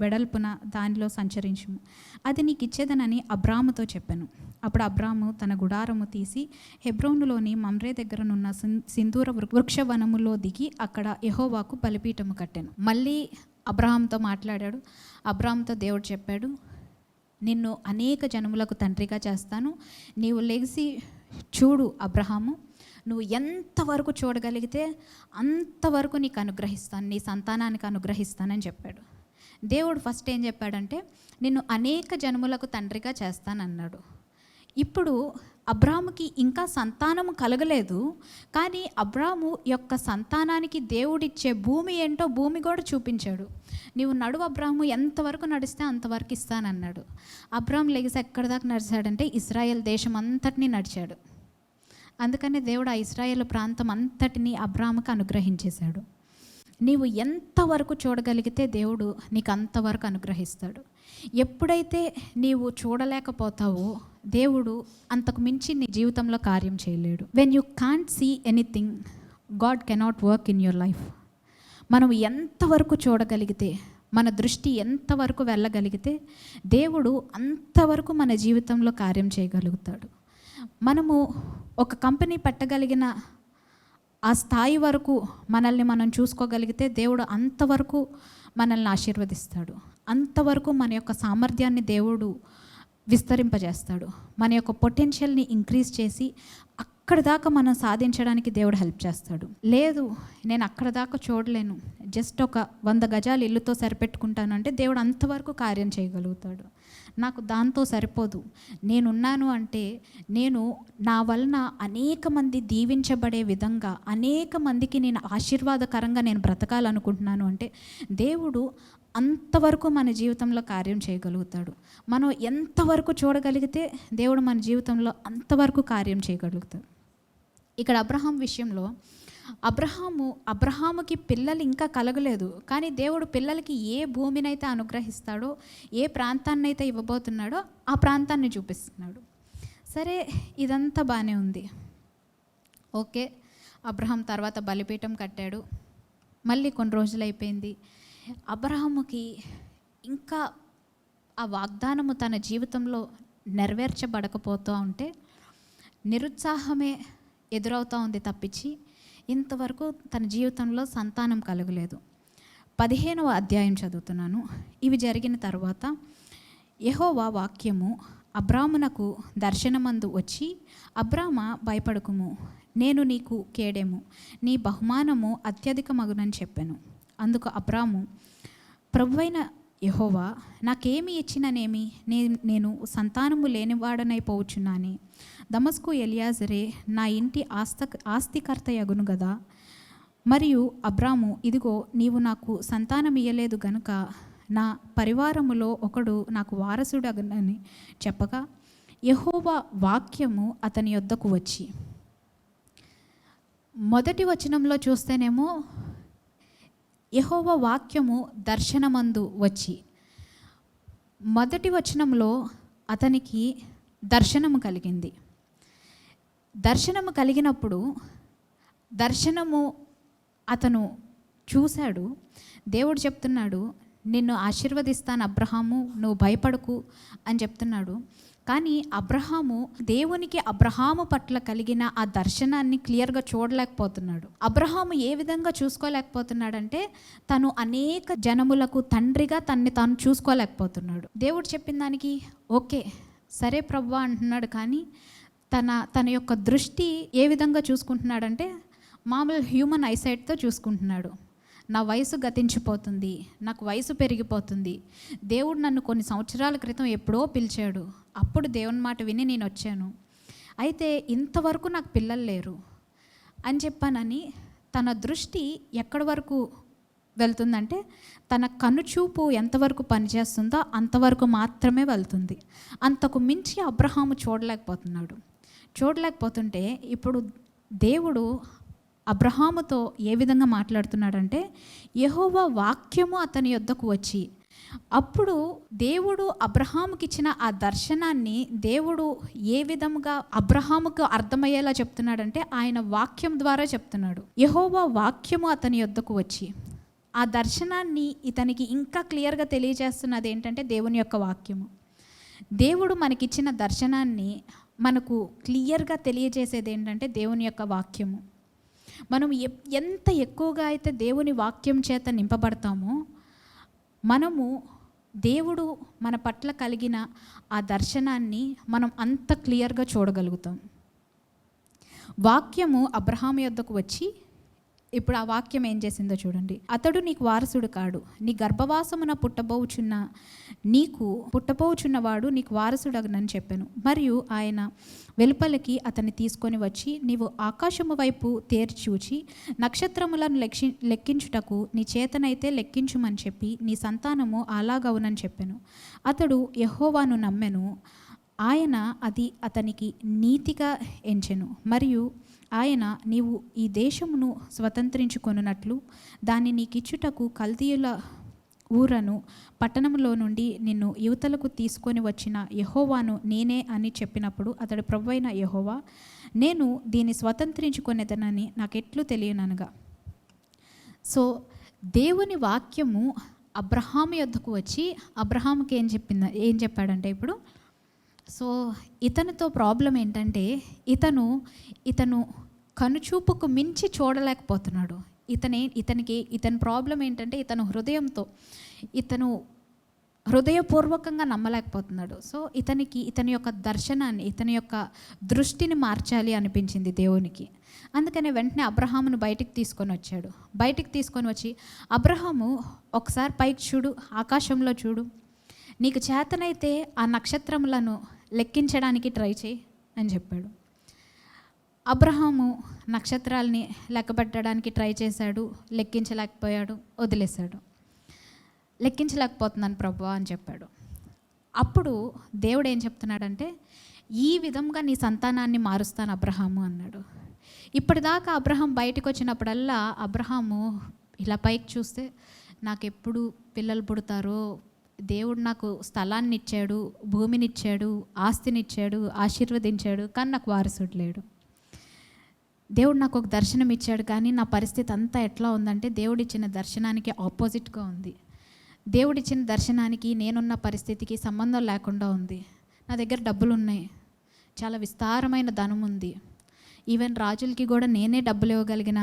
వెడల్పున దానిలో సంచరించుము, అది నీకు ఇచ్చేదనని అబ్రాముతో చెప్పాను. అప్పుడు అబ్రాము తన గుడారము తీసి హెబ్రోనులోని మమ్రే దగ్గరనున్న సింధూర వృక్షవనములో దిగి అక్కడ యెహోవాకు బలిపీఠము కట్టాను. మళ్ళీ అబ్రాహాంతో మాట్లాడాడు. అబ్రాహాంతో దేవుడు చెప్పాడు, నిన్ను అనేక జనములకు తండ్రిగా చేస్తాను. నీవు లెగిసి చూడు అబ్రహాము, నువ్వు ఎంతవరకు చూడగలిగితే అంతవరకు నీకు అనుగ్రహిస్తాను, నీ సంతానానికి అనుగ్రహిస్తానని చెప్పాడు. దేవుడు ఫస్ట్ ఏం చెప్పాడంటే, నిన్ను అనేక జనములకు తండ్రిగా చేస్తానన్నాడు. ఇప్పుడు అబ్రాముకి ఇంకా సంతానము కలగలేదు, కానీ అబ్రాము యొక్క సంతానానికి దేవుడిచ్చే భూమి ఏంటో భూమి కూడా చూపించాడు. నీవు నడువు అబ్రాము, ఎంతవరకు నడిస్తే అంతవరకు ఇస్తానన్నాడు. అబ్రాము లెగిసి ఎక్కడి దాకా నడిచాడంటే ఇశ్రాయేల్ దేశం అంతటినీ నడిచాడు. అందుకని దేవుడు ఆ ఇశ్రాయేల్ ప్రాంతం అంతటినీ అబ్రాముకు అనుగ్రహించేశాడు. నీవు ఎంతవరకు చూడగలిగితే దేవుడు నీకు అంతవరకు అనుగ్రహిస్తాడు. ఎప్పుడైతే నీవు చూడలేకపోతావో దేవుడు అంతకు మించి నీ జీవితంలో కార్యం చేయలేడు. When you can't see anything, God cannot work in your life. మనం ఎంతవరకు చూడగలిగితే, మన దృష్టి ఎంతవరకు వెళ్ళగలిగితే దేవుడు అంతవరకు మన జీవితంలో కార్యం చేయగలుగుతాడు. మనము ఒక కంపెనీ పెట్టగలిగిన ఆ స్థాయి వరకు మనల్ని మనం చూసుకోగలిగితే దేవుడు అంతవరకు మనల్ని ఆశీర్వదిస్తాడు. అంతవరకు మన యొక్క సామర్థ్యాన్ని దేవుడు విస్తరింపజేస్తాడు. మన యొక్క పొటెన్షియల్ని ఇంక్రీజ్ చేసి అక్కడి దాకా మనం సాధించడానికి దేవుడు హెల్ప్ చేస్తాడు. లేదు నేను అక్కడ దాకా చూడలేను, జస్ట్ ఒక 100 గజాలు ఇల్లుతో సరిపెట్టుకుంటాను అంటే దేవుడు అంతవరకు కార్యం చేయగలుగుతాడు. నాకు దాంతో సరిపోదు, నేనున్నాను అంటే నేను నా వలన అనేక మంది దీవించబడే విధంగా అనేక మందికి నేను ఆశీర్వాదకరంగా నేను బ్రతకాలనుకుంటున్నాను అంటే దేవుడు అంతవరకు మన జీవితంలో కార్యం చేయగలుగుతాడు. మనం ఎంతవరకు చూడగలిగితే దేవుడు మన జీవితంలో అంతవరకు కార్యం చేయగలుగుతాడు. ఇక్కడ అబ్రహాం విషయంలో అబ్రహాముకి పిల్లలు ఇంకా కలగలేదు, కానీ దేవుడు పిల్లలకి ఏ భూమినైతే అనుగ్రహిస్తాడో, ఏ ప్రాంతాన్నైతే ఇవ్వబోతున్నాడో ఆ ప్రాంతాన్ని చూపిస్తున్నాడు. సరే, ఇదంతా బాగానే ఉంది, ఓకే. అబ్రహాం తర్వాత బలిపీఠం కట్టాడు. మళ్ళీ కొన్ని రోజులు అయిపోయింది. అబ్రహాముకి ఇంకా ఆ వాగ్దానము తన జీవితంలో నెరవేర్చబడకపోతూ ఉంటే నిరుత్సాహమే ఎదురవుతూ ఉంది తప్పించి ఇంతవరకు తన జీవితంలో సంతానం కలగలేదు. 15వ అధ్యాయం చదువుతున్నాను. ఇవి జరిగిన తర్వాత యెహోవా వాక్యము అబ్రామునకు దర్శనమందు వచ్చి, అబ్రామ భయపడకుము, నేను నీకు కేడెము, నీ బహుమానము అత్యధికమగునని చెప్పాను. అందుకు అబ్రాము, ప్రభువైన యెహోవా, నాకేమి ఇచ్చిననేమి, నేను సంతానము లేనివాడనైపోవచ్చున్నాని. దమస్కు ఎలియాజరే నా ఇంటి ఆస్తికర్తయగును గదా. మరియు అబ్రాము, ఇదిగో నీవు నాకు సంతానం ఇయ్యలేదు గనుక నా పరివారములో ఒకడు నాకు వారసుడగనని చెప్పగా, యెహోవా వాక్యము అతని యొద్దకు వచ్చి, మొదటి వచనంలో చూస్తేనేమో యెహోవా వాక్యము దర్శనమందు వచ్చి, మొదటి వచనంలో అతనికి దర్శనము కలిగింది. దర్శనము కలిగినప్పుడు దర్శనము అతను చూశాడు. దేవుడు చెప్తున్నాడు, నిన్ను ఆశీర్వదిస్తాను అబ్రహాము, నువ్వు భయపడకు అని చెప్తున్నాడు. కానీ అబ్రహాము దేవునికి అబ్రహాము పట్ల కలిగిన ఆ దర్శనాన్ని క్లియర్గా చూడలేకపోతున్నాడు. అబ్రహాము ఏ విధంగా చూసుకోలేకపోతున్నాడంటే తను అనేక జనములకు తండ్రిగా తాను చూసుకోలేకపోతున్నాడు. దేవుడు చెప్పిన దానికి ఓకే సరే ప్రభువా అంటున్నాడు, కానీ తన యొక్క దృష్టి ఏ విధంగా చూసుకుంటున్నాడంటే మామూలు హ్యూమన్ ఐసైట్తో చూసుకుంటున్నాడు. నా వయసు గతించిపోతుంది, నాకు వయసు పెరిగిపోతుంది, దేవుడు నన్ను కొన్ని సంవత్సరాల క్రితం ఎప్పుడో పిలిచాడు, అప్పుడు దేవుని మాట విని నేను వచ్చాను, అయితే ఇంతవరకు నాకు పిల్లలు లేరు అని చెప్పానని తన దృష్టి ఎక్కడి వరకు వెళ్తుందంటే తన కనుచూపు ఎంతవరకు పనిచేస్తుందో అంతవరకు మాత్రమే వెళ్తుంది. అంతకు మించి అబ్రహాము చూడలేకపోతుంటే ఇప్పుడు దేవుడు అబ్రహాముతో ఏ విధంగా మాట్లాడుతున్నాడంటే, యెహోవా వాక్యము అతని యొద్దకు వచ్చి, అప్పుడు దేవుడు అబ్రహాముకి ఇచ్చిన ఆ దర్శనాన్ని దేవుడు ఏ విధంగా అబ్రహాముకు అర్థమయ్యేలా చెప్తున్నాడంటే ఆయన వాక్యం ద్వారా చెప్తున్నాడు. యెహోవా వాక్యము అతని యొద్దకు వచ్చి, ఆ దర్శనాన్ని ఇతనికి ఇంకా క్లియర్గా తెలియజేస్తున్నది ఏంటంటే దేవుని యొక్క వాక్యము. దేవుడు మనకిచ్చిన దర్శనాన్ని మనకు క్లియర్గా తెలియజేసేది ఏంటంటే దేవుని యొక్క వాక్యము. మనం ఎంత ఎక్కువగా అయితే దేవుని వాక్యం చేత నింపబడతామో మనము దేవుడు మన పట్ల కలిగిన ఆ దర్శనాన్ని మనం అంత క్లియర్గా చూడగలుగుతాం. వాక్యము అబ్రహాము యొద్దకు వచ్చి, ఇప్పుడు ఆ వాక్యం ఏం చేసిందో చూడండి. అతడు నీకు వారసుడు కాడు, నీ గర్భవాసమున పుట్టబోచున్నవాడు నీకు వారసుడగనని చెప్పాను. మరియు ఆయన వెలుపలికి అతన్ని తీసుకొని వచ్చి, నీవు ఆకాశము వైపు తేర్చూచి నక్షత్రములను లెక్కించుటకు నీ చేతనైతే లెక్కించుమని చెప్పి నీ సంతానము అలాగవునని చెప్పాను. అతడు యెహోవాను నమ్మెను, ఆయన అది అతనికి నీతిగా ఎంచెను. మరియు ఆయన, నీవు ఈ దేశమును స్వతంత్రించుకొనున్నట్లు దాన్ని నీకిచ్చుటకు కల్దీయుల ఊరను పట్టణంలో నుండి నిన్ను యువతలకు తీసుకొని వచ్చిన యెహోవాను నేనే అని చెప్పినప్పుడు అతడు ప్రభువైన యెహోవా, నేను దీన్ని స్వతంత్రించుకొనేదనని నాకెట్లు తెలియననగా. సో దేవుని వాక్యము అబ్రహాము యొద్దకు వచ్చి అబ్రహాముకి ఏం చెప్పాడంటే, ఇప్పుడు సో ఇతనితో ప్రాబ్లం ఏంటంటే ఇతను కనుచూపుకు మించి చూడలేకపోతున్నాడు. ఇతని ప్రాబ్లం ఏంటంటే ఇతను హృదయపూర్వకంగా నమ్మలేకపోతున్నాడు. సో ఇతని యొక్క దర్శనాన్ని, ఇతని యొక్క దృష్టిని మార్చాలి అనిపించింది దేవునికి. అందుకనే వెంటనే అబ్రహామును బయటికి తీసుకొని వచ్చి, అబ్రహాము ఒకసారి పైకి చూడు, ఆకాశంలో చూడు, నీకు చేతనైతే ఆ నక్షత్రములను లెక్కించడానికి ట్రై చేయి అని చెప్పాడు. అబ్రహాము నక్షత్రాలని లెక్కబెట్టడానికి ట్రై చేశాడు, లెక్కించలేకపోయాడు, వదిలేశాడు. లెక్కించలేకపోతున్నాను ప్రభువా అని చెప్పాడు. అప్పుడు దేవుడు ఏం చెప్తున్నాడంటే, ఈ విధంగా నీ సంతానాన్ని మారుస్తాను అబ్రహాము అన్నాడు. ఇప్పటిదాకా అబ్రహాం బయటకు వచ్చినప్పుడల్లా అబ్రహాము ఇలా పైకి చూస్తే, నాకెప్పుడు పిల్లలు పుడతారో, దేవుడు నాకు స్థలాన్ని ఇచ్చాడు, భూమిని ఇచ్చాడు, ఆస్తిని ఇచ్చాడు, ఆశీర్వదించాడు, కానీ నాకు వారసుడు లేడు. దేవుడు నాకు ఒక దర్శనం ఇచ్చాడు, కానీ నా పరిస్థితి అంతా ఎట్లా ఉందంటే దేవుడు ఇచ్చిన దర్శనానికి ఆపోజిట్గా ఉంది. దేవుడిచ్చిన దర్శనానికి నేనున్న పరిస్థితికి సంబంధం లేకుండా ఉంది. నా దగ్గర డబ్బులు ఉన్నాయి, చాలా విస్తారమైన ధనం ఉంది, ఈవెన్ రాజులకి కూడా నేనే డబ్బులు ఇవ్వగలిగిన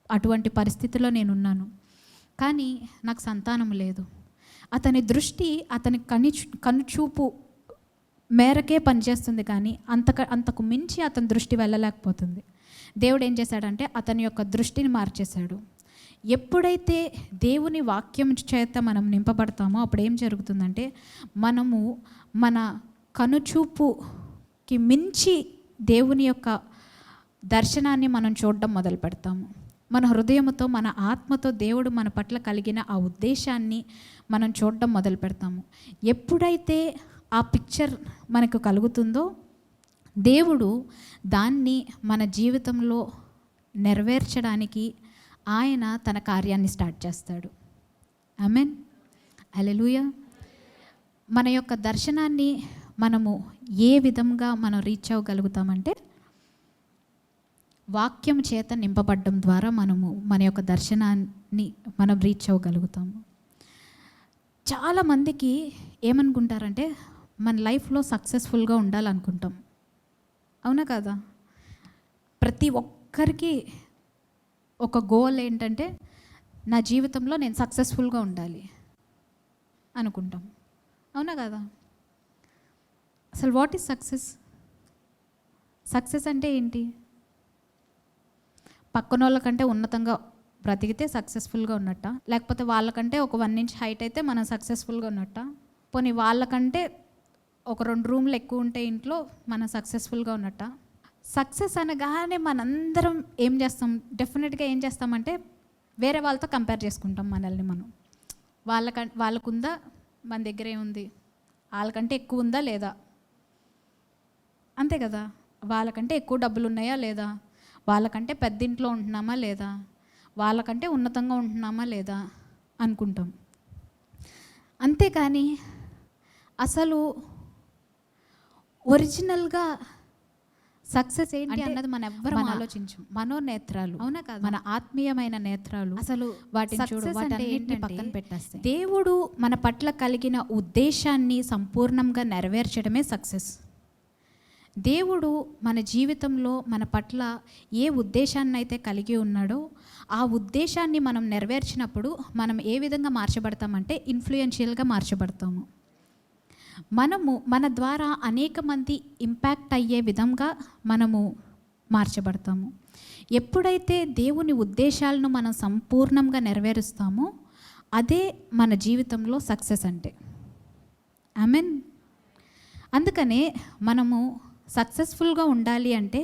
అటువంటి పరిస్థితిలో నేనున్నాను, కానీ నాకు సంతానం లేదు. అతని దృష్టి అతని కనుచూపు మేరకే పనిచేస్తుంది, కానీ అంతకు మించి అతని దృష్టి వెళ్ళలేకపోతుంది. దేవుడు ఏం చేశాడంటే అతని యొక్క దృష్టిని మార్చేశాడు. ఎప్పుడైతే దేవుని వాక్యం చేత మనం నింపబడతామో అప్పుడు ఏం జరుగుతుందంటే మనము మన కనుచూపుకి మించి దేవుని యొక్క దర్శనాన్ని మనం చూడడం మొదలు పెడతాము. మన హృదయంతో, మన ఆత్మతో దేవుడు మన పట్ల కలిగిన ఆ ఉద్దేశాన్ని మనం చూడడం మొదలు పెడతాము. ఎప్పుడైతే ఆ పిక్చర్ మనకు కలుగుతుందో దేవుడు దాన్ని మన జీవితంలో నెరవేర్చడానికి ఆయన తన కార్యాన్ని స్టార్ట్ చేస్తాడు. ఆమేన్, హల్లెలూయా. మన యొక్క దర్శనాన్ని మనము ఏ విధంగా మనం రీచ్ అవ్వగలుగుతామంటే వాక్యం చేత నింపబడడం ద్వారా మనము మన యొక్క దర్శనాన్ని మనం రీచ్ అవ్వగలుగుతాము. చాలామందికి ఏమనుకుంటారంటే మన లైఫ్లో సక్సెస్ఫుల్గా ఉండాలనుకుంటాం, అవునా కదా? ప్రతి ఒక్కరికి ఒక గోల్ ఏంటంటే నా జీవితంలో నేను సక్సెస్ఫుల్గా ఉండాలి అనుకుంటాం, అవునా కదా? అసలు వాట్ ఈజ్ సక్సెస్? సక్సెస్ అంటే ఏంటి? పక్కన వాళ్ళకంటే ఉన్నతంగా బ్రతికితే సక్సెస్ఫుల్గా ఉన్నట్ట, లేకపోతే వాళ్ళకంటే ఒక 1 ఇంచ్ హైట్ అయితే మనం సక్సెస్ఫుల్గా ఉన్నట్ట, పోనీ వాళ్ళకంటే ఒక 2 రూమ్లు ఎక్కువ ఉంటే ఇంట్లో మనం సక్సెస్ఫుల్గా ఉన్నట్ట. సక్సెస్ అనగానే మనందరం ఏం చేస్తాం, డెఫినెట్గా ఏం చేస్తామంటే వేరే వాళ్ళతో కంపేర్ చేసుకుంటాం మనల్ని మనం. వాళ్ళకుందా, మన దగ్గర ఏముంది, వాళ్ళకంటే ఎక్కువ ఉందా లేదా, అంతే కదా. వాళ్ళకంటే ఎక్కువ డబ్బులు ఉన్నాయా లేదా, వాళ్ళకంటే పెద్ద ఇంట్లో ఉంటున్నామా లేదా, వాళ్ళకంటే ఉన్నతంగా ఉంటున్నామా లేదా అనుకుంటాం. అంతేకాని అసలు ఒరిజినల్గా సక్సెస్ ఏంటి అన్నది మనం ఎవ్వరం ఆలోచించం. మనోనేత్రాలు, అవునా కాదు, మన ఆత్మీయమైన నేత్రాలు అసలు వాటిని పక్కన పెట్టేస్తాయి. దేవుడు మన పట్ల కలిగిన ఉద్దేశాన్ని సంపూర్ణంగా నెరవేర్చడమే సక్సెస్. దేవుడు మన జీవితంలో మన పట్ల ఏ ఉద్దేశాన్ని అయితే కలిగి ఉన్నాడో ఆ ఉద్దేశాన్ని మనం నెరవేర్చినప్పుడు మనం ఏ విధంగా మార్చబడతామంటే ఇన్ఫ్లుయెన్షియల్గా మార్చబడతాము. మనము మన ద్వారా అనేక మంది ఇంపాక్ట్ అయ్యే విధంగా మనము మార్చబడతాము. ఎప్పుడైతే దేవుని ఉద్దేశాలను మనం సంపూర్ణంగా నెరవేరుస్తామో అదే మన జీవితంలో సక్సెస్ అంటే. ఆమెన్. అందుకనే మనము సక్సెస్ఫుల్గా ఉండాలి అంటే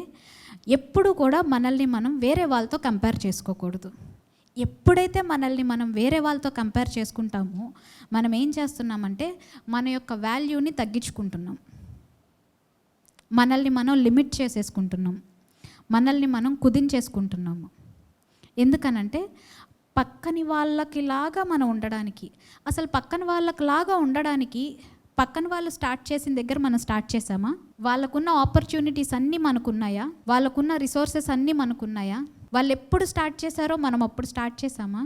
ఎప్పుడు కూడా మనల్ని మనం వేరే వాళ్ళతో కంపేర్ చేసుకోకూడదు. ఎప్పుడైతే మనల్ని మనం వేరే వాళ్ళతో కంపేర్ చేసుకుంటామో మనం ఏం చేస్తున్నామంటే మన యొక్క వాల్యూని తగ్గించుకుంటున్నాం, మనల్ని మనం లిమిట్ చేసేసుకుంటున్నాం, మనల్ని మనం కుదించేసుకుంటున్నాము. ఎందుకనంటే పక్కని వాళ్ళకిలాగా మనం ఉండడానికి, అసలు పక్కన వాళ్ళకిలాగా ఉండడానికి పక్కన వాళ్ళు స్టార్ట్ చేసిన దగ్గర మనం స్టార్ట్ చేసామా? వాళ్ళకున్న ఆపర్చునిటీస్ అన్నీ మనకున్నాయా? వాళ్ళకున్న రిసోర్సెస్ అన్నీ మనకున్నాయా? వాళ్ళు ఎప్పుడు స్టార్ట్ చేశారో మనం అప్పుడు స్టార్ట్ చేసామా?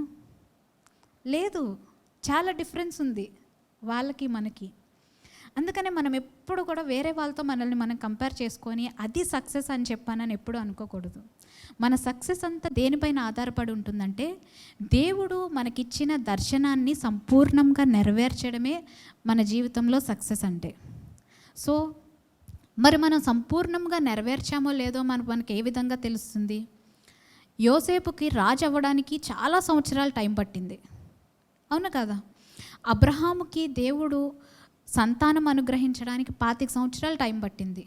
లేదు, చాలా డిఫరెన్స్ ఉంది వాళ్ళకి మనకి. అందుకనే మనం ఎప్పుడు కూడా వేరే వాళ్ళతో మనల్ని మనం కంపేర్ చేసుకొని అది సక్సెస్ అని చెప్పానని ఎప్పుడు అనుకోకూడదు. మన సక్సెస్ అంతా దేనిపైన ఆధారపడి ఉంటుందంటే దేవుడు మనకిచ్చిన దర్శనాన్ని సంపూర్ణంగా నెరవేర్చడమే మన జీవితంలో సక్సెస్ అంటే. సో మరి మనం సంపూర్ణంగా నెరవేర్చామో లేదో మనకి ఏ విధంగా తెలుస్తుంది? యోసేపుకి రాజు అవ్వడానికి చాలా సంవత్సరాలు టైం పట్టింది, అవును కదా. అబ్రహాముకి దేవుడు సంతానం అనుగ్రహించడానికి 25 సంవత్సరాలు టైం పట్టింది.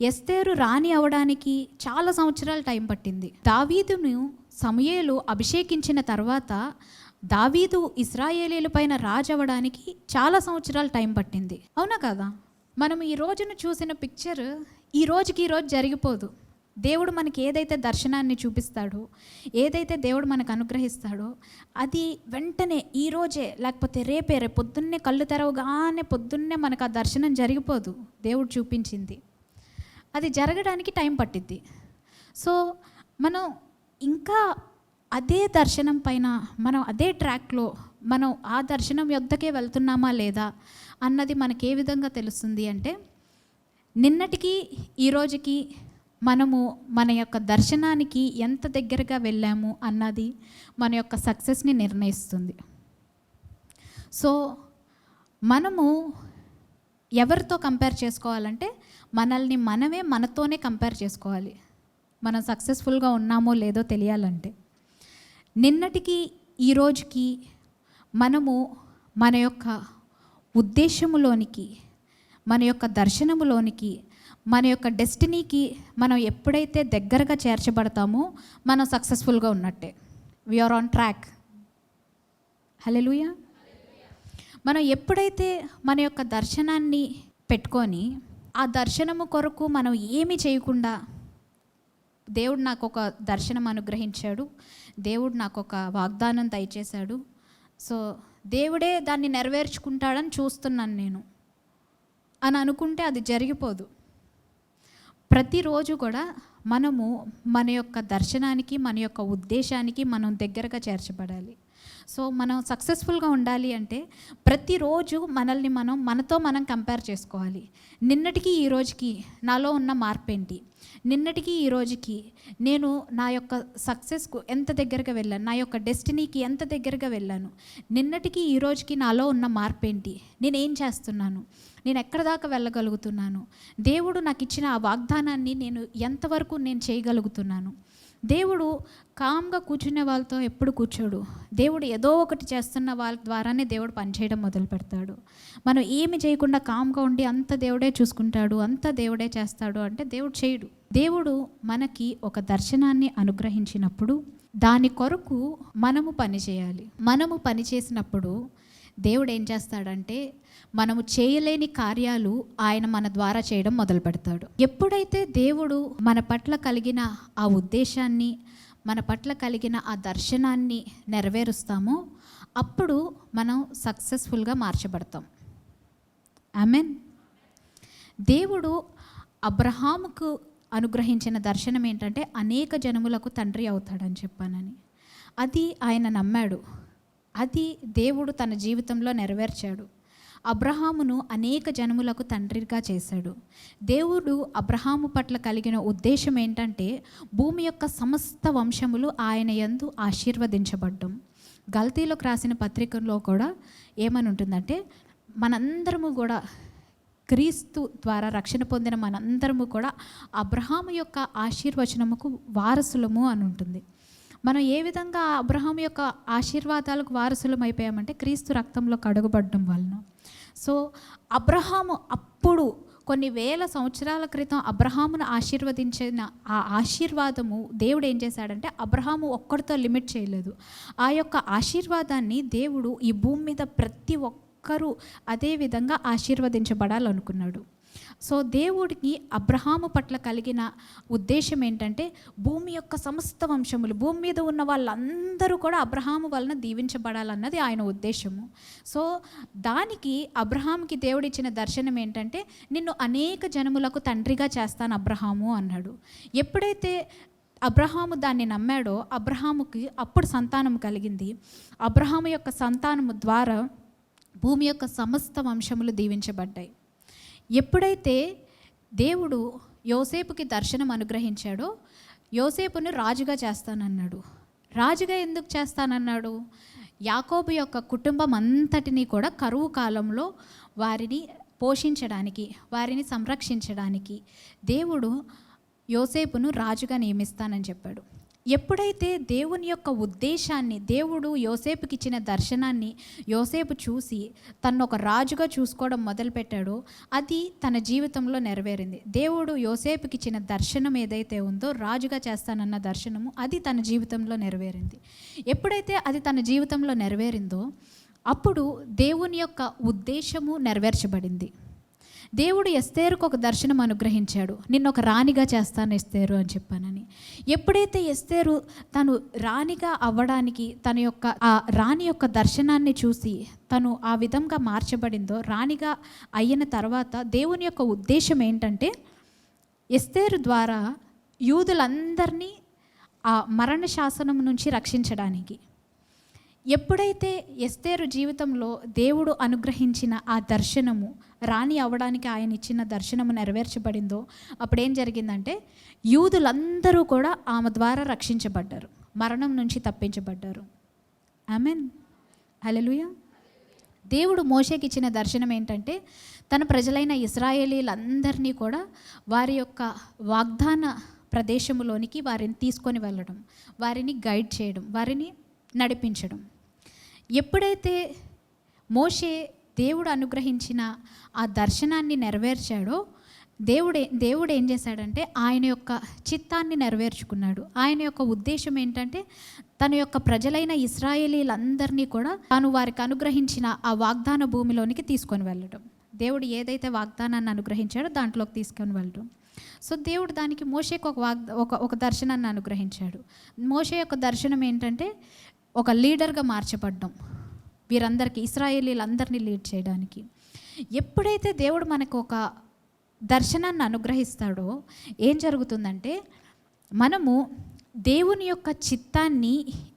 ఎస్తేరు రాణి అవడానికి చాలా సంవత్సరాలు టైం పట్టింది. దావీదును సమూయేలు అభిషేకించిన తర్వాత దావీదు ఇశ్రాయేలీల పైన రాజు అవ్వడానికి చాలా సంవత్సరాలు టైం పట్టింది, అవునా కదా. మనం ఈ రోజున చూసిన పిక్చర్ ఈ రోజు జరిగిపోదు. దేవుడు మనకి ఏదైతే దర్శనాన్ని చూపిస్తాడో, ఏదైతే దేవుడు మనకు అనుగ్రహిస్తాడో అది వెంటనే ఈరోజే లేకపోతే రేపు పొద్దున్నే కళ్ళు తెరవగానే పొద్దున్నే మనకు ఆ దర్శనం జరిగిపోదు. దేవుడు చూపించింది అది జరగడానికి టైం పట్టిద్ది. సో మనం ఇంకా అదే దర్శనం పైన, మనం అదే ట్రాక్లో మనం ఆ దర్శనం యొద్దకే వెళ్తున్నామా లేదా అన్నది మనకి ఏ విధంగా తెలుస్తుంది అంటే నిన్నటికి ఈరోజుకి మనము మన యొక్క దర్శనానికి ఎంత దగ్గరగా వెళ్ళాము అన్నది మన యొక్క సక్సెస్ని నిర్ణయిస్తుంది. సో మనము ఎవరితో కంపేర్ చేసుకోవాలంటే మనల్ని మనమే మనతోనే కంపేర్ చేసుకోవాలి. మనం సక్సెస్ఫుల్గా ఉన్నామో లేదో తెలియాలంటే నిన్నటికి ఈరోజుకి మనము మన యొక్క ఉద్దేశములోనికి, మన యొక్క దర్శనములోనికి, మన యొక్క డెస్టినీకి మనం ఎప్పుడైతే దగ్గరగా చేర్చబడతామో మనం సక్సెస్ఫుల్గా ఉన్నట్టే. We are on track. హల్లెలూయా. మనం ఎప్పుడైతే మన యొక్క దర్శనాన్ని పెట్టుకొని ఆ దర్శనము కొరకు మనం ఏమి చేయకుండా, దేవుడు నాకు ఒక దర్శనం అనుగ్రహించాడు, దేవుడు నాకు ఒక వాగ్దానం దయచేశాడు, సో దేవుడే దాన్ని నెరవేర్చుకుంటాడని చూస్తున్నాను నేను అని అనుకుంటే అది జరిగిపోదు. ప్రతిరోజు కూడా మనము మన యొక్క దర్శనానికి, మన యొక్క ఉద్దేశానికి మనం దగ్గరగా చేర్చబడాలి. సో మనం సక్సెస్ఫుల్గా ఉండాలి అంటే ప్రతిరోజు మనల్ని మనతో మనం కంపేర్ చేసుకోవాలి. నిన్నటికి ఈ రోజుకి నాలో ఉన్న మార్పు ఏంటి, నిన్నటికి ఈ రోజుకి నేను నా యొక్క సక్సెస్కు ఎంత దగ్గరగా వెళ్ళాను, నా యొక్క డెస్టినీకి ఎంత దగ్గరగా వెళ్ళాను, నిన్నటికి ఈ రోజుకి నాలో ఉన్న మార్పు ఏంటి, నేనేం చేస్తున్నాను, నేను ఎక్కడ దాకా వెళ్ళగలుగుతున్నాను, దేవుడు నాకు ఇచ్చిన ఆ వాగ్దానాన్ని నేను ఎంతవరకు నేను చేయగలుగుతున్నాను, దేవుడు కామ్గా కూర్చునే వాళ్ళతో ఎప్పుడు కూర్చోడు. దేవుడు ఏదో ఒకటి చేస్తున్న వాళ్ళ ద్వారానే దేవుడు పనిచేయడం మొదలు పెడతాడు. మనం ఏమి చేయకుండా కామ్గా ఉండి అంత దేవుడే చూసుకుంటాడు, అంత దేవుడే చేస్తాడు అంటే దేవుడు చేయడు. దేవుడు మనకి ఒక దర్శనాన్ని అనుగ్రహించినప్పుడు దాని కొరకు మనము పని చేయాలి. మనము పని చేసినప్పుడు దేవుడు ఏం చేస్తాడంటే మనము చేయలేని కార్యాలు ఆయన మన ద్వారా చేయడం మొదలు పెడతాడు. ఎప్పుడైతే దేవుడు మన పట్ల కలిగిన ఆ ఉద్దేశాన్ని, మన పట్ల కలిగిన ఆ దర్శనాన్ని నెరవేరుస్తామో అప్పుడు మనం సక్సెస్ఫుల్గా మార్చబడతాం. ఆమెన్. దేవుడు అబ్రహాముకు అనుగ్రహించిన దర్శనం ఏంటంటే అనేక జనములకు తండ్రి అవుతాడని చెప్పానని. అది ఆయన నమ్మాడు, అది దేవుడు తన జీవితంలో నెరవేర్చాడు. అబ్రహామును అనేక జనములకు తండ్రిగా చేశాడు. దేవుడు అబ్రహాము పట్ల కలిగిన ఉద్దేశం ఏంటంటే భూమి యొక్క సమస్త వంశములు ఆయన యందు ఆశీర్వదించబడ్డం. గల్తీలోకి రాసిన పత్రికలో కూడా ఏమని ఉంటుందంటే మనందరము కూడా క్రీస్తు ద్వారా రక్షణ పొందిన మనందరము కూడా అబ్రహాము యొక్క ఆశీర్వచనముకు వారసులము అని ఉంటుంది. మనం ఏ విధంగా అబ్రహాము యొక్క ఆశీర్వాదాలకు వారసులం అయిపోయామంటే క్రీస్తు రక్తంలో కడుగబడడం వలన. సో అబ్రహాము అప్పుడు కొన్ని వేల సంవత్సరాల క్రితం అబ్రహామును ఆశీర్వదించిన ఆ ఆశీర్వాదము దేవుడు ఏం చేశాడంటే అబ్రహాము ఒక్కడితో లిమిట్ చేయలేదు. ఆ యొక్క ఆశీర్వాదాన్ని దేవుడు ఈ భూమి మీద ప్రతి ఒక్కరూ అదే విధంగా ఆశీర్వదించబడాలనుకున్నాడు. సో దేవుడికి అబ్రహాము పట్ల కలిగిన ఉద్దేశం ఏంటంటే భూమి యొక్క సమస్త వంశములు, భూమి మీద ఉన్న వాళ్ళందరూ కూడా అబ్రహాము వలన దీవించబడాలన్నది ఆయన ఉద్దేశము. సో దానికి అబ్రహాముకి దేవుడు ఇచ్చిన దర్శనం ఏంటంటే నిన్ను అనేక జనములకు తండ్రిగా చేస్తాను అబ్రహాము అన్నాడు. ఎప్పుడైతే అబ్రహాము దాన్ని నమ్మాడో అబ్రహాముకి అప్పుడు సంతానం కలిగింది. అబ్రహాము యొక్క సంతానము ద్వారా భూమి యొక్క సమస్త వంశములు దీవించబడ్డాయి. ఎప్పుడైతే దేవుడు యోసేపుకి దర్శనం అనుగ్రహించాడో యోసేపుని రాజుగా చేస్తానన్నాడు. రాజుగా ఎందుకు చేస్తానన్నాడు? యాకోబు యొక్క కుటుంబం అంతటినీ కూడా కరువు కాలంలో వారిని పోషించడానికి, వారిని సంరక్షించడానికి దేవుడు యోసేపును రాజుగా నియమిస్తానని చెప్పాడు. ఎప్పుడైతే దేవుని యొక్క ఉద్దేశాన్ని, దేవుడు యోసేపుకి ఇచ్చిన దర్శనాన్ని యోసేపు చూసి తను ఒక రాజుగా చూసుకోవడం మొదలుపెట్టాడో అది తన జీవితంలో నెరవేరింది. దేవుడు యోసేపుకి ఇచ్చిన దర్శనం ఏదైతే ఉందో రాజుగా చేస్తానన్న దర్శనము అది తన జీవితంలో నెరవేరింది. ఎప్పుడైతే అది తన జీవితంలో నెరవేరిందో అప్పుడు దేవుని యొక్క ఉద్దేశము నెరవేర్చబడింది. దేవుడు ఎస్తేరుకు ఒక దర్శనం అనుగ్రహించాడు, నిన్ను ఒక రాణిగా చేస్తాను ఎస్తేరు అని చెప్పానని. ఎప్పుడైతే ఎస్తేరు తను రాణిగా అవ్వడానికి తన యొక్క ఆ రాణి యొక్క దర్శనాన్ని చూసి తను ఆ విధంగా మార్చబడిందో, రాణిగా అయిన తర్వాత దేవుని యొక్క ఉద్దేశం ఏంటంటే ఎస్తేరు ద్వారా యూదులందరినీ ఆ మరణ శాసనం నుంచి రక్షించడానికి. ఎప్పుడైతే ఎస్తేరు జీవితంలో దేవుడు అనుగ్రహించిన ఆ దర్శనము, రాణి అవ్వడానికి ఆయన ఇచ్చిన దర్శనము నెరవేర్చబడిందో అప్పుడేం జరిగిందంటే యూదులందరూ కూడా ఆమె ద్వారా రక్షించబడ్డారు, మరణం నుంచి తప్పించబడ్డారు. ఆమెన్. హల్లెలూయా. దేవుడు మోషేకి ఇచ్చిన దర్శనం ఏంటంటే తన ప్రజలైన ఇశ్రాయేలీలందరినీ కూడా వారి యొక్క వాగ్దాన ప్రదేశంలోనికి వారిని తీసుకొని వెళ్ళడం, వారిని గైడ్ చేయడం, వారిని నడిపించడం. ఎప్పుడైతే మోషే దేవుడు అనుగ్రహించిన ఆ దర్శనాన్ని నెరవేర్చాడో దేవుడు ఏం చేశాడంటే ఆయన యొక్క చిత్తాన్ని నెరవేర్చుకున్నాడు. ఆయన యొక్క ఉద్దేశం ఏంటంటే తన యొక్క ప్రజలైన ఇశ్రాయేలీలందరినీ కూడా తాను వారికి అనుగ్రహించిన ఆ వాగ్దాన భూమిలోనికి తీసుకొని వెళ్ళడం. దేవుడు ఏదైతే వాగ్దానాన్ని అనుగ్రహించాడో దాంట్లోకి తీసుకొని వెళ్ళడం. సో దేవుడు దానికి మోషేకి ఒక దర్శనాన్ని అనుగ్రహించాడు. మోషే యొక్క దర్శనం ఏంటంటే ఒక లీడర్గా మార్చబడ్డం, వీరందరికీ ఇశ్రాయేలీలందరినీ లీడ్ చేయడానికి. ఎప్పుడైతే దేవుడు మనకు ఒక దర్శనాన్ని అనుగ్రహిస్తాడో ఏం జరుగుతుందంటే మనము దేవుని యొక్క చిత్తాన్ని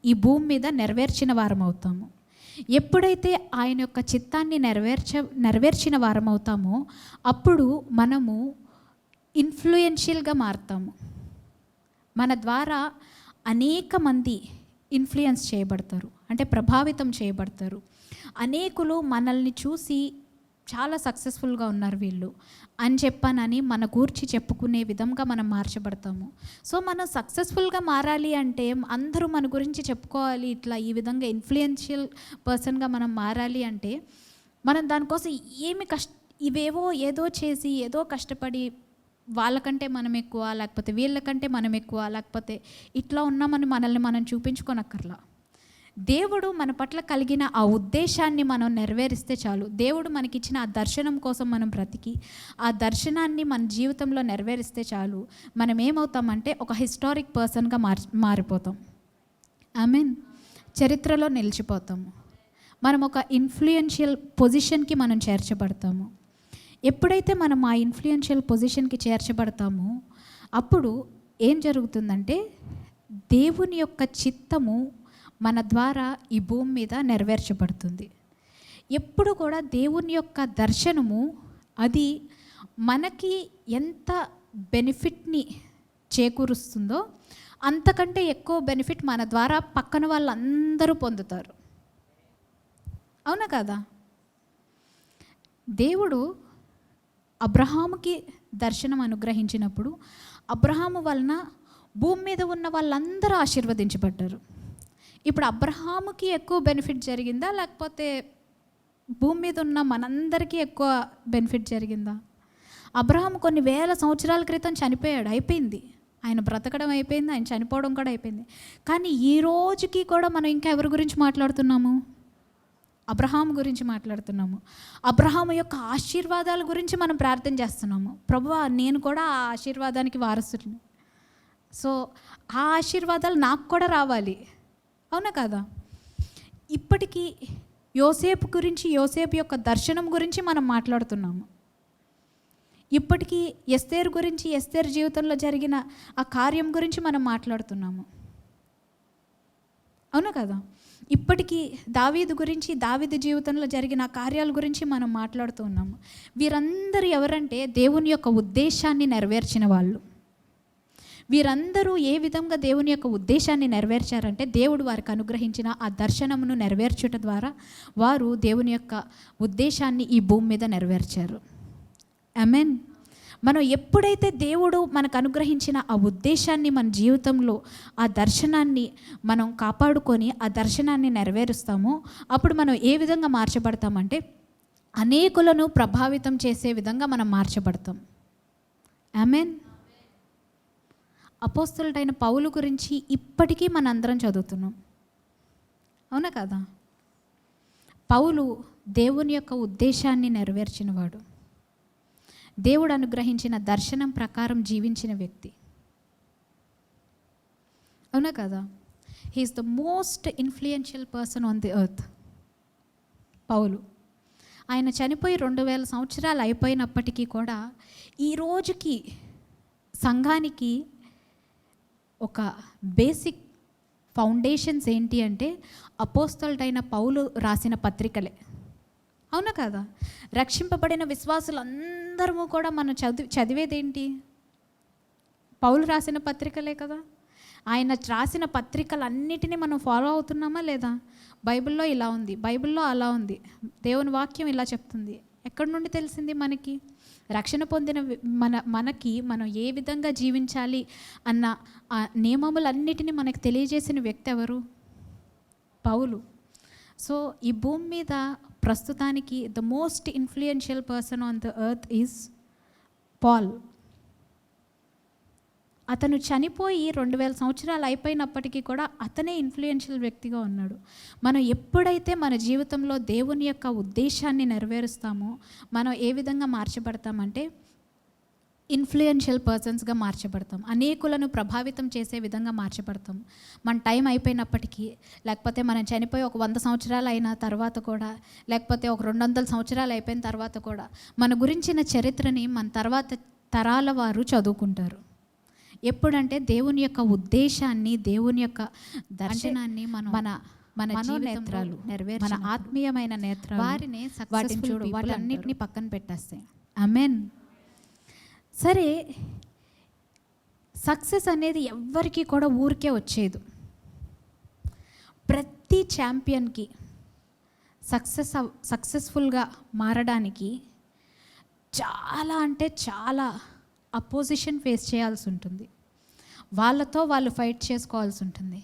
ఈ భూమి మీద నెరవేర్చిన వారం అవుతాము. ఎప్పుడైతే ఆయన యొక్క చిత్తాన్ని నెరవేర్చిన వారం అవుతామో అప్పుడు మనము ఇన్ఫ్లుయెన్షియల్గా మారుతాము. మన ద్వారా అనేక మంది ఇన్ఫ్లుయెన్స్ చేయబడతారు, అంటే ప్రభావితం చేయబడతారు. అనేకులు మనల్ని చూసి చాలా సక్సెస్ఫుల్గా ఉన్నారు వీళ్ళు అని చెప్పానని మన గూర్చి చెప్పుకునే విధంగా మనం మార్చబడతాము. సో మనం సక్సెస్ఫుల్గా మారాలి అంటే అందరూ మన గురించి చెప్పుకోవాలి, ఇట్లా ఈ విధంగా ఇన్ఫ్లుయెన్షియల్ పర్సన్గా మనం మారాలి అంటే మనం దానికోసం ఇవేవో ఏదో చేసి ఏదో కష్టపడి వాళ్ళకంటే మనం ఎక్కువ, లేకపోతే వీళ్ళకంటే మనం ఎక్కువ, లేకపోతే ఇట్లా ఉన్నామని మనల్ని మనం చూపించుకోనక్కర్లా. దేవుడు మన పట్ల కలిగిన ఆ ఉద్దేశాన్ని మనం నెరవేరిస్తే చాలు. దేవుడు మనకిచ్చిన ఆ దర్శనం కోసం మనం బ్రతికి ఆ దర్శనాన్ని మన జీవితంలో నెరవేరిస్తే చాలు. మనం ఏమవుతామంటే ఒక హిస్టారిక్ పర్సన్గా మారిపోతాం. ఐ మీన్ చరిత్రలో నిలిచిపోతాము. మనం ఒక ఇన్ఫ్లుయెన్షియల్ పొజిషన్కి మనం చేర్చబడతాము. ఎప్పుడైతే మనం ఆ ఇన్ఫ్లుయెన్షియల్ పొజిషన్కి చేర్చబడతామో అప్పుడు ఏం జరుగుతుందంటే దేవుని యొక్క చిత్తము మన ద్వారా ఈ భూమి మీద నెరవేర్చబడుతుంది. ఎప్పుడు కూడా దేవుని యొక్క దర్శనము అది మనకి ఎంత బెనిఫిట్ని చేకూరుస్తుందో అంతకంటే ఎక్కువ బెనిఫిట్ మన ద్వారా పక్కన వాళ్ళందరూ పొందుతారు. అవునా కదా? దేవుడు అబ్రహాముకి దర్శనం అనుగ్రహించినప్పుడు అబ్రహాము వలన భూమి మీద ఉన్న వాళ్ళందరూ ఆశీర్వదించబడ్డారు. ఇప్పుడు అబ్రహాముకి ఎక్కువ బెనిఫిట్ జరిగిందా, లేకపోతే భూమి మీద ఉన్న మనందరికీ ఎక్కువ బెనిఫిట్ జరిగిందా? అబ్రహాము కొన్ని వేల సంవత్సరాల క్రితం చనిపోయాడు, అయిపోయింది. ఆయన బ్రతకడం అయిపోయింది, ఆయన చనిపోవడం కూడా అయిపోయింది. కానీ ఈ రోజుకి కూడా మనం ఇంకా ఎవరి గురించి మాట్లాడుతున్నాము? అబ్రహాము గురించి మాట్లాడుతున్నాము. అబ్రహాము యొక్క ఆశీర్వాదాల గురించి మనం ప్రార్థన చేస్తున్నాము. ప్రభువా, నేను కూడా ఆ ఆశీర్వాదానికి వారసుని. సో ఆ ఆశీర్వాదాలు నాకు కూడా రావాలి. అవునా కదా? ఇప్పటికీ యోసేపు గురించి, యోసేపు యొక్క దర్శనం గురించి మనం మాట్లాడుతున్నాము. ఇప్పటికీ ఎస్తేరు గురించి, ఎస్తేరు జీవితంలో జరిగిన ఆ కార్యం గురించి మనం మాట్లాడుతున్నాము. అవునా కదా? ఇప్పటికీ దావీదు గురించి, దావీదు జీవితంలో జరిగిన కార్యాల గురించి మనం మాట్లాడుతూ ఉన్నాము. వీరందరూ ఎవరంటే దేవుని యొక్క ఉద్దేశాన్ని నెరవేర్చిన వాళ్ళు. వీరందరూ ఏ విధంగా దేవుని యొక్క ఉద్దేశాన్ని నెరవేర్చారంటే దేవుడు వారికి అనుగ్రహించిన ఆ దర్శనమును నెరవేర్చుట ద్వారా వారు దేవుని యొక్క ఉద్దేశాన్ని ఈ భూమి మీద నెరవేర్చారు. ఆమేన్. మనం ఎప్పుడైతే దేవుడు మనకు అనుగ్రహించిన ఆ ఉద్దేశాన్ని మన జీవితంలో ఆ దర్శనాన్ని మనం కాపాడుకొని ఆ దర్శనాన్ని నెరవేరుస్తామో అప్పుడు మనం ఏ విధంగా మార్చబడతామంటే అనేకులను ప్రభావితం చేసే విధంగా మనం మార్చబడతాం. ఆమేన్. అపోస్తలుడైన పౌలు గురించి ఇప్పటికీ మనందరం చదువుతున్నాం. అవునా కదా? పౌలు దేవుని యొక్క ఉద్దేశాన్ని నెరవేర్చినవాడు. దేవుడు అనుగ్రహించిన దర్శనం ప్రకారం జీవించిన వ్యక్తి. అవునా కదా? He is the most influential person on the earth. పౌలు ఆయన చనిపోయి 2000 సంవత్సరాలు అయిపోయినప్పటికీ కూడా ఈ రోజుకి సంఘానికి ఒక బేసిక్ ఫౌండేషన్స్ ఏంటి అంటే అపోస్తలుడైన పౌలు రాసిన పత్రికలే. అవునా కదా? రక్షింపబడిన విశ్వాసులందరము కూడా మనం చదివేదేంటి? పౌలు రాసిన పత్రికలే కదా. ఆయన రాసిన పత్రికలన్నిటినీ మనం ఫాలో అవుతున్నామా లేదా? బైబిల్లో ఇలా ఉంది, బైబిల్లో అలా ఉంది, దేవుని వాక్యం ఇలా చెప్తుంది. ఎక్కడి నుండి తెలిసింది మనకి? రక్షణ పొందిన మనకి మనం ఏ విధంగా జీవించాలి అన్న ఆ నియమములన్నిటినీ మనకు తెలియజేసిన వ్యక్తి ఎవరు? పౌలు. సో ఈ భూమి మీద ప్రస్తుతానికి the most influential person on the earth is Paul. అతను చనిపోయి 2000 సంవత్సరాలు అయిపోయినప్పటికీ కూడా అతనే ఇన్ఫ్లుయెన్షియల్ వ్యక్తిగా ఉన్నాడు. మనం ఎప్పుడైతే మన జీవితంలో దేవుని యొక్క ఉద్దేశాన్ని నెరవేరుస్తామో మనం ఏ విధంగా మార్చబడతామంటే ఇన్ఫ్లుయెన్షియల్ పర్సన్స్గా మార్చబడతాం. అనేకులను ప్రభావితం చేసే విధంగా మార్చబడతాం. మన టైం అయిపోయినప్పటికీ, లేకపోతే మనం చనిపోయి ఒక 100 సంవత్సరాలు అయిన తర్వాత కూడా, లేకపోతే ఒక 200 సంవత్సరాలు అయిపోయిన తర్వాత కూడా మన గురించిన చరిత్రని మన తర్వాత తరాల వారు చదువుకుంటారు. ఎప్పుడంటే దేవుని యొక్క ఉద్దేశాన్ని, దేవుని యొక్క దర్శనాన్ని మన నేత్రాలు నెరవేర్చి మన ఆత్మీయమైన నేత్రాలు వారిని వాటన్నిటిని పక్కన పెట్టేస్తాయి. ఆమేన్. సరే, సక్సెస్ అనేది ఎవ్వరికీ కూడా ఊరికే వచ్చేది. ప్రతి ఛాంపియన్కి సక్సెస్ఫుల్గా మారడానికి చాలా అంటే చాలా అపోజిషన్ ఫేస్ చేయాల్సి ఉంటుంది. వాళ్ళతో వాళ్ళు ఫైట్ చేసుకోవాల్సి ఉంటుంది.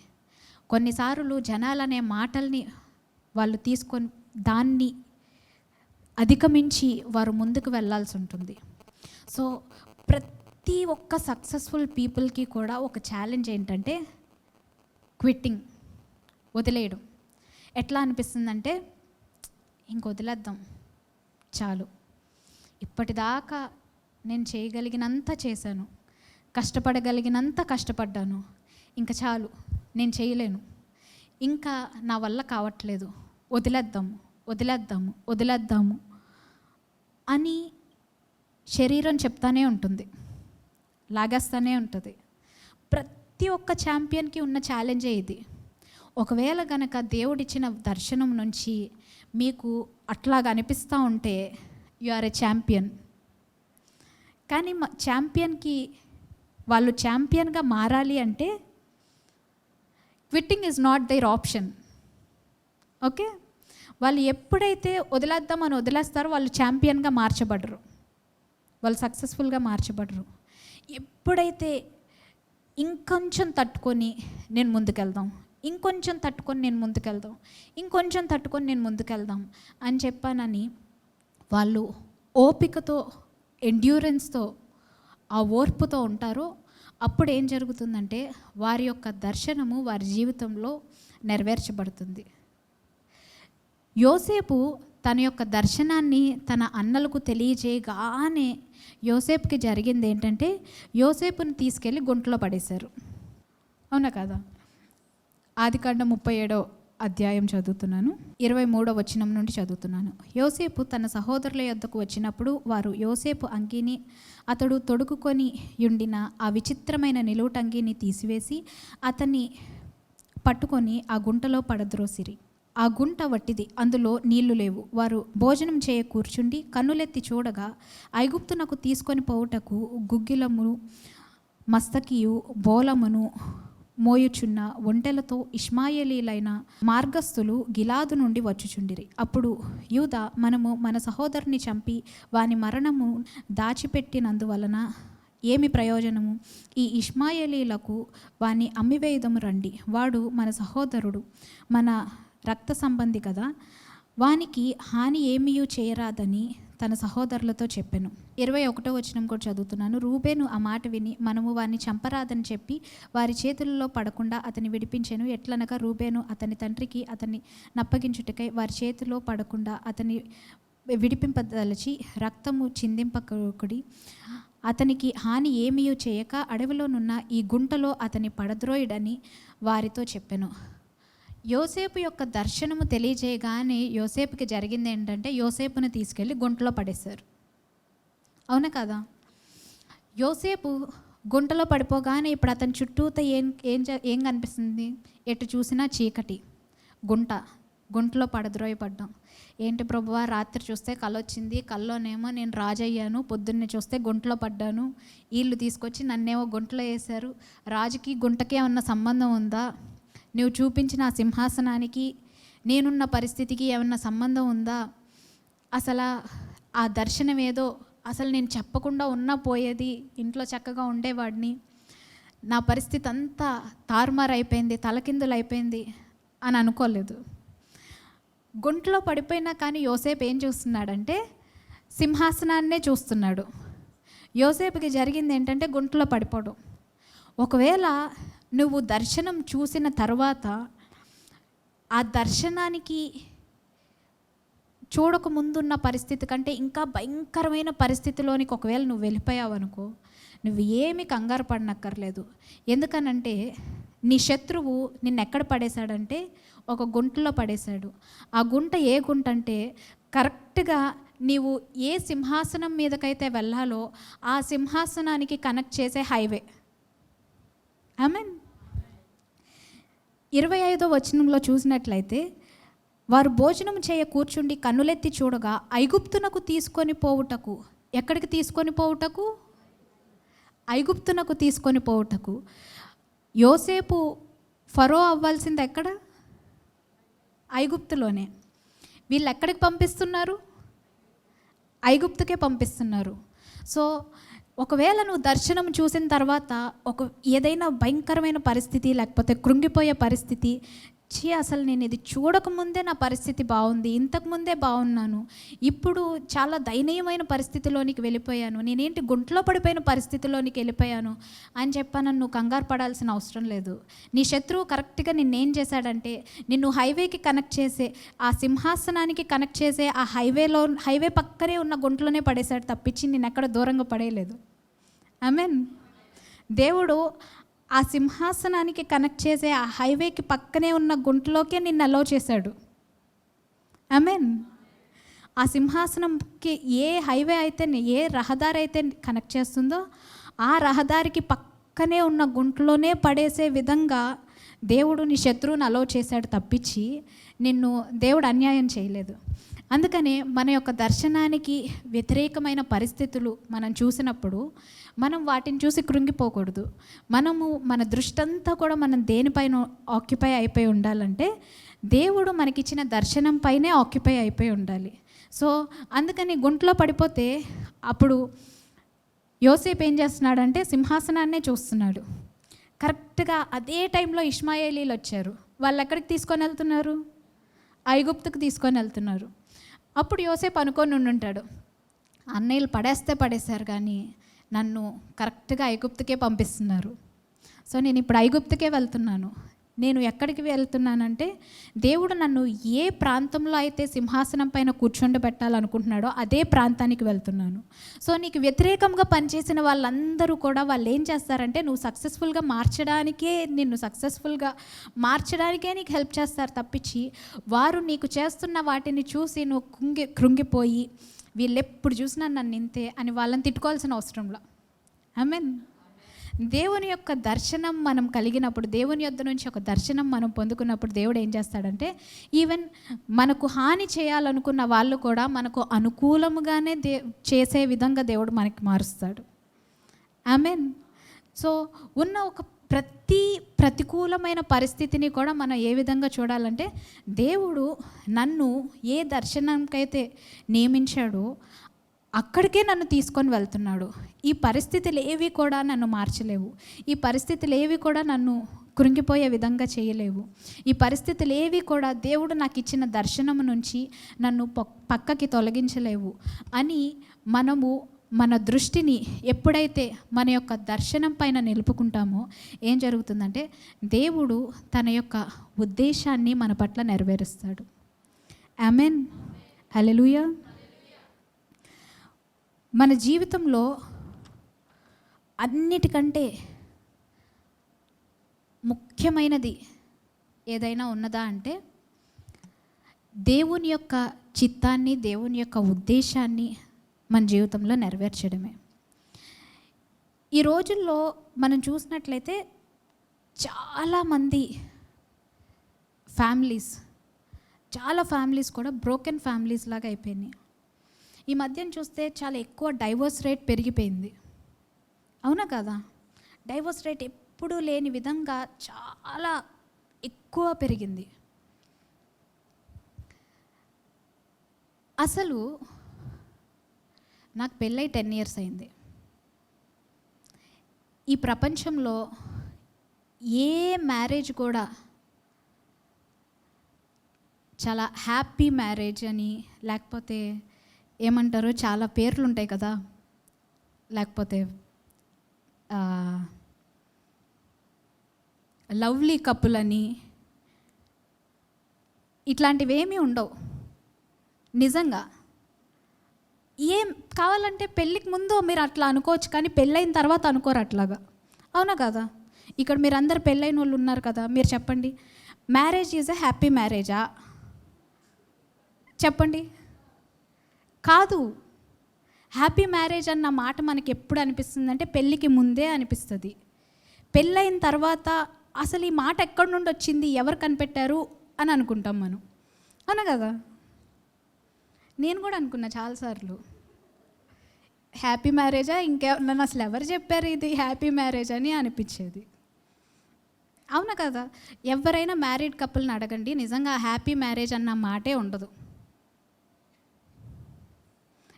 కొన్నిసార్లు జనాలనే మాటల్ని వాళ్ళు తీసుకొని దాన్ని అధిగమించి వారు ముందుకు వెళ్ళాల్సి ఉంటుంది. సో ప్రతి ఒక్క సక్సెస్ఫుల్ పీపుల్కి కూడా ఒక ఛాలెంజ్ ఏంటంటే క్విట్టింగ్, వదిలేయడం. ఎట్లా అనిపిస్తుందంటే ఇంక వదిలేద్దాం చాలు, ఇప్పటిదాకా నేను చేయగలిగినంత చేశాను, కష్టపడగలిగినంత కష్టపడ్డాను, ఇంకా చాలు, నేను చేయలేను, ఇంకా నా వల్ల కావట్లేదు, వదిలేద్దాము అని శరీరం చెప్తానే ఉంటుంది, లాగేస్తూనే ఉంటుంది. ప్రతి ఒక్క ఛాంపియన్కి ఉన్న ఛాలెంజే ఇది. ఒకవేళ గనక దేవుడిచ్చిన దర్శనం నుంచి మీకు అట్లాగా అనిపిస్తూ ఉంటే యు ఆర్ ఏ ఛాంపియన్. కానీ ఛాంపియన్కి వాళ్ళు ఛాంపియన్గా మారాలి అంటే quitting is not their option. Okay, వాళ్ళు ఎప్పుడైతే వదిలేద్దామని వదిలేస్తారో వాళ్ళు ఛాంపియన్గా మార్చబడరు, వాళ్ళు సక్సెస్ఫుల్గా మార్చబడరు. ఎప్పుడైతే ఇంకొంచెం తట్టుకొని నేను ముందుకెళ్దాం, ఇంకొంచెం తట్టుకొని నేను ముందుకెళ్దాం అని చెప్పానని వాళ్ళు ఓపికతో, ఎండ్యూరెన్స్తో, ఆ ఓర్పుతో ఉంటారో అప్పుడు ఏం జరుగుతుందంటే వారి యొక్క దర్శనము వారి జీవితంలో నెరవేర్చబడుతుంది. యోసేపు తన యొక్క దర్శనాన్ని తన అన్నలకు తెలియజేయగానే యోసేపుకి జరిగింది ఏంటంటే యోసేపుని తీసుకెళ్ళి గుంటలో పడేశారు. అవునా కదా? ఆదికాండం 37వ అధ్యాయం చదువుతున్నాను, 23వ వచనం నుండి చదువుతున్నాను. యోసేపు తన సహోదరుల యొద్దకు వచ్చినప్పుడు వారు యోసేపు అంగీని అతడు తొడుగుకొని యుండిన ఆ విచిత్రమైన నిలువుటంగీని తీసివేసి అతన్ని పట్టుకొని ఆ గుంటలో పడద్రోసిరి. ఆ గుంట వట్టిది, అందులో నీళ్లు లేవు. వారు భోజనం చేయ కూర్చుండి కన్నులెత్తి చూడగా ఐగుప్తునకు తీసుకొని పోవుటకు గుగ్గిలము, మస్తకియు, బోలమును మోయుచున్న ఒంటెలతో ఇష్మాయేలీలైన మార్గస్థులు గిలాదు నుండి వచ్చుచుండిరి. అప్పుడు యూదా, మనము మన సహోదరుని చంపి వాని మరణము దాచిపెట్టినందువలన ఏమి ప్రయోజనము? ఈ ఇష్మాయేలీలకు వాని అమ్మివేయుదము రండి, వాడు మన సహోదరుడు, మన రక్త సంబంధి కదా, వానికి హాని ఏమీ చేయరాదని తన సహోదరులతో చెప్పెను. 21వ వచనం కూడా చదువుతున్నాను. రూబేను ఆ మాట విని మనము వారిని చంపరాదని చెప్పి వారి చేతులలో పడకుండా అతన్ని విడిపించెను. ఎట్లనగా రూబేను అతని తండ్రికి అతన్ని నప్పగించుటకై వారి చేతిలో పడకుండా అతన్ని విడిపింపదలచి రక్తము చిందింపకుడి, అతనికి హాని ఏమీ చేయక అడవిలోనున్న ఈ గుంటలో అతని పడద్రోయుడని వారితో చెప్పెను. యోసేపు యొక్క దర్శనము తెలియజేయగానే యోసేపుకి జరిగింది ఏంటంటే యోసేపుని తీసుకెళ్ళి గుంటలో పడేశారు. అవునా కదా? యోసేపు గుంటలో పడిపోగానే ఇప్పుడు అతని చుట్టూతో ఏం కనిపిస్తుంది? ఎటు చూసినా చీకటి, గుంటలో పడద్రోయపడ్డాం. ఏంటి ప్రభువా, రాత్రి చూస్తే కలొచ్చింది, కల్లోనేమో నేను రాజయ్యాను, పొద్దున్నే చూస్తే గుంటలో పడ్డాను, వీళ్ళు తీసుకొచ్చి నన్నేమో గుంటలో వేశారు, రాజుకి గుంటకే ఉన్న సంబంధం ఉందా? నువ్వు చూపించిన ఆ సింహాసనానికి నేనున్న పరిస్థితికి ఏమన్నా సంబంధం ఉందా? అసలు ఆ దర్శనం ఏదో అసలు నేను చెప్పకుండా ఉన్నా పోయేది, ఇంట్లో చక్కగా ఉండేవాడిని, నా పరిస్థితి అంతా తారుమారైపోయింది, తలకిందులు అయిపోయింది అని అనుకోలేదు. గుంటలో పడిపోయినా కానీ యోసేపు ఏం చూస్తున్నాడంటే సింహాసనాన్నే చూస్తున్నాడు. యోసేపుకి జరిగింది ఏంటంటే గుంటలో పడిపోవడం. ఒకవేళ నువ్వు దర్శనం చూసిన తర్వాత ఆ దర్శనానికి చూడక ముందున్న పరిస్థితి కంటే ఇంకా భయంకరమైన పరిస్థితిలోనికి ఒకవేళ నువ్వు వెళ్ళిపోయావు అనుకో, నువ్వు ఏమి కంగారు పడనక్కర్లేదు. ఎందుకనంటే నీ శత్రువు నిన్నెక్కడ పడేశాడంటే ఒక గుంటలో పడేశాడు. ఆ గుంట ఏ గుంట అంటే కరెక్ట్గా నీవు ఏ సింహాసనం మీదకైతే వెళ్ళాలో ఆ సింహాసనానికి కనెక్ట్ చేసే హైవే. ఆమేన్. 25వ వచనంలో చూసినట్లయితే వారు భోజనం చేయ కూర్చుండి కన్నులెత్తి చూడగా ఐగుప్తునకు తీసుకొని పోవుటకు, ఎక్కడికి తీసుకొని పోవుటకు? ఐగుప్తునకు తీసుకొని పోవుటకు. యోసేపు ఫరో అవ్వాల్సింది ఎక్కడ? ఐగుప్తులోనే. వీళ్ళు ఎక్కడికి పంపిస్తున్నారు? ఐగుప్తుకే పంపిస్తున్నారు. సో ఒకవేళ నువ్వు దర్శనం చూసిన తర్వాత ఏదైనా భయంకరమైన పరిస్థితి, లేకపోతే కృంగిపోయే పరిస్థితి, అసలు నేను ఇది చూడకముందే నా పరిస్థితి బాగుంది, ఇంతకుముందే బాగున్నాను, ఇప్పుడు చాలా దయనీయమైన పరిస్థితిలోనికి వెళ్ళిపోయాను, నేనేంటి గుంట్లో పడిపోయిన పరిస్థితిలోనికి వెళ్ళిపోయాను అని చెప్పాను, నువ్వు కంగారు పడాల్సిన అవసరం లేదు. నీ శత్రువు కరెక్ట్గా నిన్నేం చేశాడంటే, నిన్ను హైవేకి కనెక్ట్ చేసే, ఆ సింహాసనానికి కనెక్ట్ చేసే ఆ హైవే పక్కనే ఉన్న గుంట్లోనే పడేశాడు తప్పించి నేను ఎక్కడ దూరంగా పడేయలేదు. ఆమేన్. దేవుడు ఆ సింహాసనానికి కనెక్ట్ చేసే ఆ హైవేకి పక్కనే ఉన్న గుంటలోకే నిన్ను అలో చేశాడు. ఆమేన్. ఆ సింహాసనంకి ఏ హైవే అయితే, ఏ రహదారి అయితే కనెక్ట్ చేస్తుందో ఆ రహదారికి పక్కనే ఉన్న గుంటలోనే పడేసే విధంగా దేవుడు నీ శత్రువుని అలో చేశాడు తప్పించి నిన్ను దేవుడు అన్యాయం చేయలేదు. అందుకనే మన యొక్క దర్శనానికి వ్యతిరేకమైన పరిస్థితులు మనం చూసినప్పుడు మనం వాటిని చూసి కృంగిపోకూడదు. మన దృష్టి అంతా కూడా మనం దేనిపైన ఆక్యుపై అయిపోయి ఉండాలంటే దేవుడు మనకిచ్చిన దర్శనం పైనే ఆక్యుపై అయిపోయి ఉండాలి. సో అందుకని గుంట్లో పడిపోతే అప్పుడు యోసేపు ఏం చేస్తున్నాడంటే సింహాసనాన్నే చూస్తున్నాడు. కరెక్ట్గా అదే టైంలో ఇష్మాయేలీలు వచ్చారు. వాళ్ళు ఎక్కడికి తీసుకొని వెళ్తున్నారు? ఐగుప్తుకు తీసుకొని వెళ్తున్నారు. అప్పుడు యోసేపు అనుకొని ఉండుంటాడు, అన్నయ్యలు పడేశారు కానీ నన్ను కరెక్ట్గా ఐగుప్తుకే పంపిస్తున్నారు. సో నేను ఇప్పుడు ఐగుప్తుకే వెళ్తున్నాను. నేను ఎక్కడికి వెళ్తున్నానంటే దేవుడు నన్ను ఏ ప్రాంతంలో అయితే సింహాసనం పైన కూర్చోండబెట్టాలనుకుంటున్నాడో అదే ప్రాంతానికి వెళ్తున్నాను. సో నీకు వ్యతిరేకంగా పనిచేసిన వాళ్ళందరూ కూడా వాళ్ళు ఏం చేస్తారంటే నిన్ను సక్సెస్ఫుల్గా మార్చడానికే నీకు హెల్ప్ చేస్తారు తప్పించి వారు నీకు చేస్తున్న వాటిని చూసి నువ్వు కృంగిపోయి వీళ్ళు ఎప్పుడు చూసినా నన్ను ఇంతే అని వాళ్ళని తిట్టుకోవాల్సిన అవసరంలా. ఆమేన్. దేవుని యొక్క దర్శనం మనం కలిగినప్పుడు, దేవుని యొద్ద నుంచి ఒక దర్శనం మనం పొందుకున్నప్పుడు దేవుడు ఏం చేస్తాడంటే ఈవెన్ మనకు హాని చేయాలనుకున్న వాళ్ళు కూడా మనకు అనుకూలముగానే చేసే విధంగా దేవుడు మనకి మారుస్తాడు. ఆమేన్. సో ఉన్న ఒక ప్రతికూలమైన పరిస్థితిని కూడా మనం ఏ విధంగా చూడాలంటే దేవుడు నన్ను ఏ దర్శనంకైతే నియమించాడో అక్కడికే నన్ను తీసుకొని వెళ్తున్నాడు. ఈ పరిస్థితులు ఏవి కూడా నన్ను మార్చలేవు. ఈ పరిస్థితులు ఏవి కూడా నన్ను కృంగిపోయే విధంగా చేయలేవు. ఈ పరిస్థితులు ఏవి కూడా దేవుడు నాకు ఇచ్చిన దర్శనం నుంచి నన్ను పక్కకి తొలగించలేవు అని మనము మన దృష్టిని ఎప్పుడైతే మన యొక్క దర్శనం పైన నిలుపుకుంటామో ఏం జరుగుతుందంటే దేవుడు తన యొక్క ఉద్దేశాన్ని మన పట్ల నెరవేరుస్తాడు. ఆమేన్. హల్లెలూయా. మన జీవితంలో అన్నిటికంటే ముఖ్యమైనది ఏదైనా ఉన్నదా అంటే దేవుని యొక్క చిత్తాన్ని, దేవుని యొక్క ఉద్దేశాన్ని మన జీవితంలో నెరవేర్చడమే. ఈ రోజుల్లో మనం చూసినట్లయితే చాలామంది ఫ్యామిలీస్ కూడా బ్రోకెన్ ఫ్యామిలీస్ లాగా అయిపోయినాయి. ఈ మధ్యన చూస్తే చాలా ఎక్కువ డైవోర్స్ రేట్ పెరిగిపోయింది. అవునా కదా? డైవోర్స్ రేట్ ఎప్పుడూ లేని విధంగా చాలా ఎక్కువ పెరిగింది. అసలు నాకు పెళ్ళై 10 years అయింది. ఈ ప్రపంచంలో ఏ మ్యారేజ్ కూడా చాలా హ్యాపీ మ్యారేజ్ అని, లేకపోతే ఏమంటారు చాలా పేర్లు ఉంటాయి కదా, లేకపోతే లవ్లీ కపుల్ అని, ఇట్లాంటివి ఏమీ ఉండవు. నిజంగా ఏం కావాలంటే పెళ్ళికి ముందు మీరు అట్లా అనుకోవచ్చు, కానీ పెళ్ళైన తర్వాత అనుకోరు అట్లాగా. అవునా కదా? ఇక్కడ మీరు అందరు పెళ్ళైన వాళ్ళు ఉన్నారు కదా, మీరు చెప్పండి, మ్యారేజ్ ఈజ్ ఎ హ్యాపీ మ్యారేజా? చెప్పండి. కాదు. హ్యాపీ మ్యారేజ్ అన్న మాట మనకి ఎప్పుడు అనిపిస్తుంది అంటే పెళ్ళికి ముందే అనిపిస్తుంది. పెళ్ళైన తర్వాత అసలు ఈ మాట ఎక్కడి నుండి వచ్చింది, ఎవరు కనిపెట్టారు అని అనుకుంటాం మనం. అవునా కదా? నేను కూడా అనుకున్నా చాలాసార్లు, హ్యాపీ మ్యారేజా, నన్ను అసలు ఎవరు చెప్పారు ఇది హ్యాపీ మ్యారేజ్ అని అనిపించేది. అవునా కదా? ఎవరైనా మ్యారీడ్ కపుల్ని అడగండి, నిజంగా హ్యాపీ మ్యారేజ్ అన్న మాటే ఉండదు.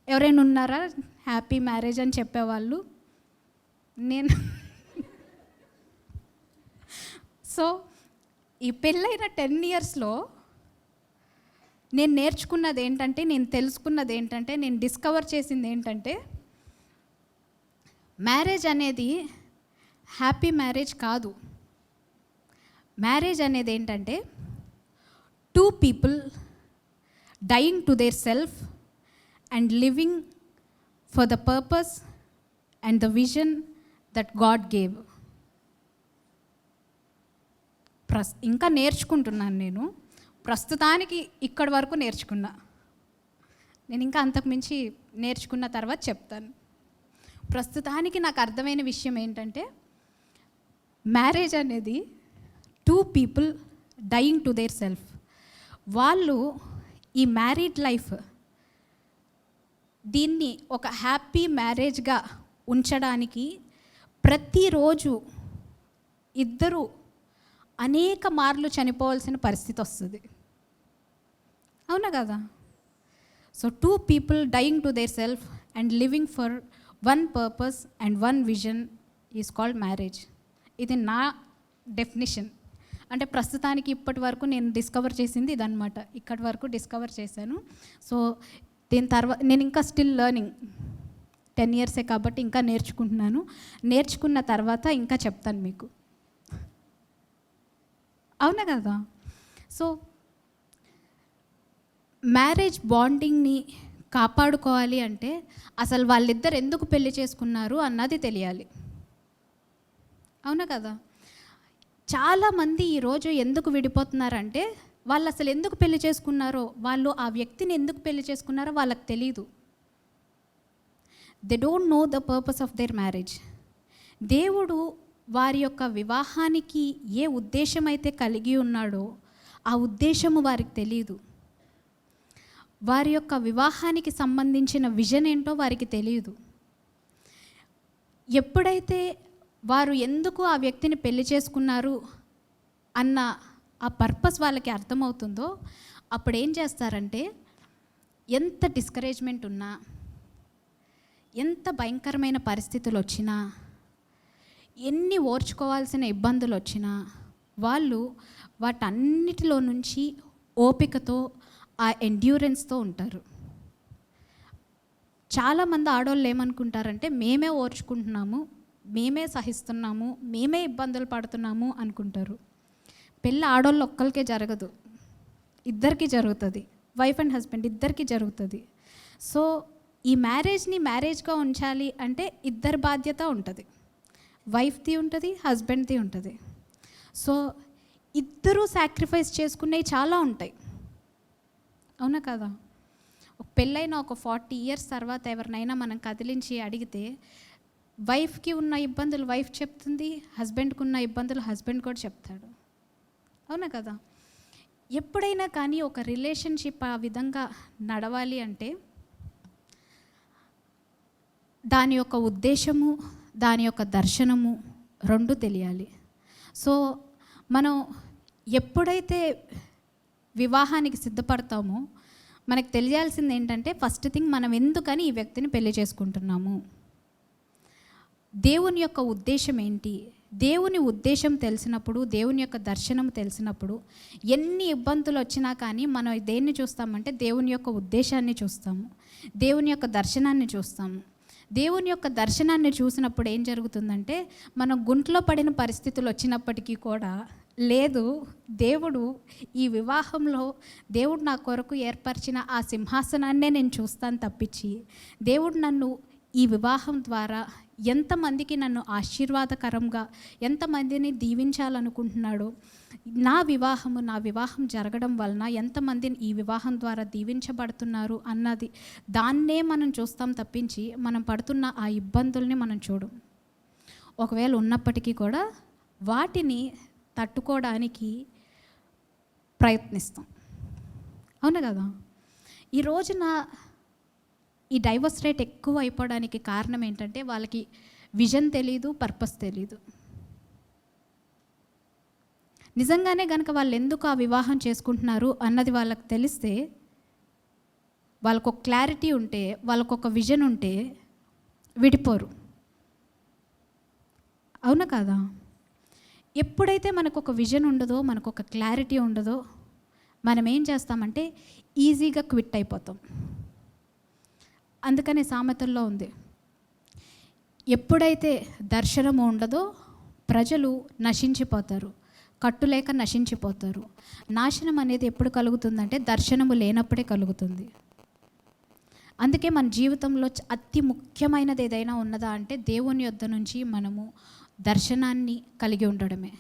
ఎవరైనా ఉన్నారా హ్యాపీ మ్యారేజ్ అని చెప్పేవాళ్ళు? నేను సో ఈ పెళ్ళైన 10 ఇయర్స్లో నేను నేర్చుకున్నది ఏంటంటే, నేను తెలుసుకున్నది ఏంటంటే, నేను డిస్కవర్ చేసింది ఏంటంటే, మ్యారేజ్ అనేది హ్యాపీ మ్యారేజ్ కాదు. మ్యారేజ్ అనేది ఏంటంటే 2 people dying to their self and living for the purpose and the vision that God gave. ఇంకా నేర్చుకుంటున్నాను నేను. ప్రస్తుతానికి ఇక్కడి వరకు నేర్చుకున్నా. నేను ఇంకా అంతకుమించి నేర్చుకున్న తర్వాత చెప్తాను. ప్రస్తుతానికి నాకు అర్థమైన విషయం ఏంటంటే, మ్యారేజ్ అనేది 2 people dying to their self. వాళ్ళు ఈ మ్యారీడ్ లైఫ్ దీన్ని ఒక హ్యాపీ మ్యారేజ్గా ఉంచడానికి ప్రతిరోజు ఇద్దరు అనేక మార్లు చనిపోవాల్సిన పరిస్థితి వస్తుంది. అవునా కదా? So 2 people dying to their self and living for one purpose and one vision is called marriage. ఇది నా డెఫినిషన్. అంటే ప్రస్తుతానికి ఇప్పటి వరకు నేను డిస్కవర్ చేసింది ఇదన్నమాట. ఇక్కడి వరకు డిస్కవర్ చేశాను. సో దీని తర్వాత నేను ఇంకా స్టిల్ లెర్నింగ్. 10 ఇయర్సే కాబట్టి ఇంకా నేర్చుకుంటున్నాను. నేర్చుకున్న తర్వాత ఇంకా చెప్తాను మీకు. అవునా కదా? సో మ్యారేజ్ బాండింగ్ని కాపాడుకోవాలి అంటే అసలు వాళ్ళిద్దరు ఎందుకు పెళ్లి చేసుకున్నారు అన్నది తెలియాలి. అవునా కదా? చాలామంది ఈరోజు ఎందుకు విడిపోతున్నారంటే, వాళ్ళు అసలు ఎందుకు పెళ్లి చేసుకున్నారో, వాళ్ళు ఆ వ్యక్తిని ఎందుకు పెళ్లి చేసుకున్నారో వాళ్ళకి తెలీదు. They don't know the purpose of their marriage. దేవుడు వారి యొక్క వివాహానికి ఏ ఉద్దేశం అయితే కలిగి ఉన్నాడో ఆ ఉద్దేశము వారికి తెలియదు. వారి యొక్క వివాహానికి సంబంధించిన విజన్ ఏంటో వారికి తెలియదు. ఎప్పుడైతే వారు ఎందుకు ఆ వ్యక్తిని పెళ్లి చేసుకున్నారు అన్న ఆ పర్పస్ వాళ్ళకి అర్థమవుతుందో అప్పుడు ఏం చేస్తారంటే, ఎంత డిస్కరేజ్మెంట్ ఉన్నా, ఎంత భయంకరమైన పరిస్థితులు వచ్చినా, ఎన్ని ఓర్చుకోవాల్సిన ఇబ్బందులు వచ్చినా వాళ్ళు వాటన్నిటిలో నుంచి ఓపికతో ఆ ఎండ్యూరెన్స్తో ఉంటారు. చాలామంది ఆడవాళ్ళు ఏమనుకుంటారంటే, మేమే ఓర్చుకుంటున్నాము, మేమే సహిస్తున్నాము, మేమే ఇబ్బందులు పడుతున్నాము అనుకుంటారు. పెళ్ళి ఆడవాళ్ళు ఒక్కరికే జరగదు, ఇద్దరికి జరుగుతుంది. వైఫ్ అండ్ హస్బెండ్ ఇద్దరికి జరుగుతుంది. సో ఈ మ్యారేజ్ని మ్యారేజ్గా ఉంచాలి అంటే ఇద్దరి బాధ్యత ఉంటుంది. వైఫ్ది ఉంటుంది, హస్బెండ్ది ఉంటుంది. సో ఇద్దరూ సాక్రిఫైస్ చేసుకునేవి చాలా ఉంటాయి. అవునా కదా? పెళ్ళైన ఒక 40 ఇయర్స్ తర్వాత ఎవరినైనా మనం కదిలించి అడిగితే వైఫ్కి ఉన్న ఇబ్బందులు వైఫ్ చెప్తుంది, హస్బెండ్కి ఉన్న ఇబ్బందులు హస్బెండ్ కూడా చెప్తాడు. అవునా కదా? ఎప్పుడైనా కానీ ఒక రిలేషన్షిప్ ఆ విధంగా నడవాలి అంటే దాని యొక్క ఉద్దేశము, దాని యొక్క దర్శనము రెండు తెలియాలి. సో మనం ఎప్పుడైతే వివాహానికి సిద్ధపడతామో మనకు తెలియాల్సింది ఏంటంటే, ఫస్ట్ థింగ్ మనం ఎందుకని ఈ వ్యక్తిని పెళ్లి చేసుకుంటున్నాము, దేవుని యొక్క ఉద్దేశం ఏంటి. దేవుని ఉద్దేశం తెలిసినప్పుడు, దేవుని యొక్క దర్శనం తెలిసినప్పుడు ఎన్ని ఇబ్బందులు వచ్చినా కానీ మనం దేన్ని చూస్తామంటే దేవుని యొక్క ఉద్దేశాన్ని చూస్తాము, దేవుని యొక్క దర్శనాన్ని చూస్తాము. దేవుని యొక్క దర్శనాన్ని చూసినప్పుడు ఏం జరుగుతుందంటే, మనం గుంట్లో పడిన పరిస్థితులు వచ్చినప్పటికీ కూడా, లేదు దేవుడు ఈ వివాహంలో దేవుడు నా కొరకు ఏర్పరిచిన ఆ సింహాసనాన్నే నేను చూస్తాను తప్పించి, దేవుడు నన్ను ఈ వివాహం ద్వారా ఎంతమందికి నన్ను ఆశీర్వాదకరంగా ఎంతమందిని దీవించాలనుకుంటున్నాడో, నా వివాహం జరగడం వలన ఎంతమందిని ఈ వివాహం ద్వారా దీవించబడుతున్నారు అన్నది దాన్నే మనం చూస్తాం తప్పించి మనం పడుతున్న ఆ ఇబ్బందుల్ని మనం చూడం. ఒకవేళ ఉన్నప్పటికీ కూడా వాటిని తట్టుకోవడానికి ప్రయత్నిస్తాం. అవును కదా? ఈ రోజున ఈ డైవర్స్ రేట్ ఎక్కువ అయిపోవడానికి కారణం ఏంటంటే, వాళ్ళకి విజన్ తెలీదు, పర్పస్ తెలీదు. నిజంగానే కనుక వాళ్ళు ఎందుకు ఆ వివాహం చేసుకుంటున్నారు అన్నది వాళ్ళకి తెలిస్తే వాళ్ళకొక క్లారిటీ ఉంటే, వాళ్ళకొక విజన్ ఉంటే విడిపోరు. అవునా కాదా? ఎప్పుడైతే మనకొక విజన్ ఉండదో, మనకొక క్లారిటీ ఉండదో, మనం ఏం చేస్తామంటే ఈజీగా క్విట్ అయిపోతాం. అందుకనే సామెతల్లో ఉంది, ఎప్పుడైతే దర్శనము ఉండదో ప్రజలు నశించిపోతారు, కట్టులేక నశించిపోతారు. నాశనం అనేది ఎప్పుడు కలుగుతుందంటే దర్శనము లేనప్పుడే కలుగుతుంది. అందుకే మన జీవితంలో అతి ముఖ్యమైనది ఏదైనా ఉన్నదా అంటే దేవుని యొద్ద నుంచి మనము దర్శనాన్ని కలిగి ఉండడమే.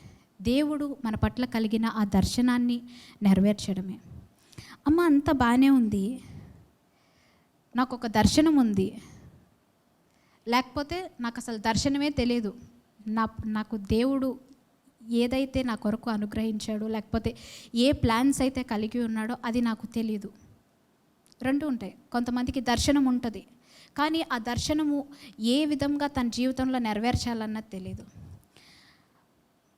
దేవుడు మన పట్ల కలిగిన ఆ దర్శనాన్ని నెరవేర్చడమే. అమ్మ అంత బాగానే ఉంది, నాకు ఒక దర్శనం ఉంది, లేకపోతే నాకు అసలు దర్శనమే తెలియదు, నాకు దేవుడు ఏదైతే నా కొరకు అనుగ్రహించాడో, లేకపోతే ఏ ప్లాన్స్ అయితే కలిగి ఉన్నాడో అది నాకు తెలియదు. రెండు ఉంటాయి. కొంతమందికి దర్శనం ఉంటుంది, కానీ ఆ దర్శనము ఏ విధంగా తన జీవితంలో నెరవేర్చాలన్నది తెలియదు.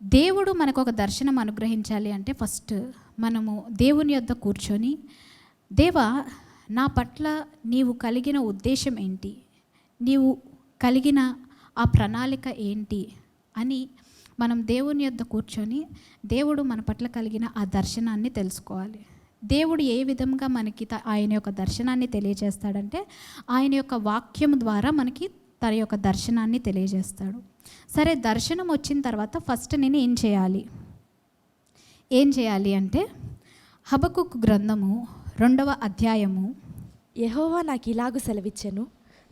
దేవుడు మనకు ఒక దర్శనం అనుగ్రహించాలి అంటే ఫస్ట్ మనము దేవుని యొద్ద కూర్చొని, దేవా నా పట్ల నీవు కలిగిన ఉద్దేశం ఏంటి, నీవు కలిగిన ఆ ప్రణాళిక ఏంటి అని మనం దేవుని యొద్ద కూర్చొని దేవుడు మన పట్ల కలిగిన ఆ దర్శనాన్ని తెలుసుకోవాలి. దేవుడు ఏ విధంగా మనకి ఆయన యొక్క దర్శనాన్ని తెలియజేస్తాడంటే ఆయన యొక్క వాక్యం ద్వారా మనకి తన యొక్క దర్శనాన్ని తెలియజేస్తాడు. సరే, దర్శనం వచ్చిన తర్వాత ఫస్ట్ నేను ఏం చేయాలి అంటే హబకుకు గ్రంథము 2వ అధ్యాయము. యెహోవా నాకు ఇలాగు సెలవిచ్చెను,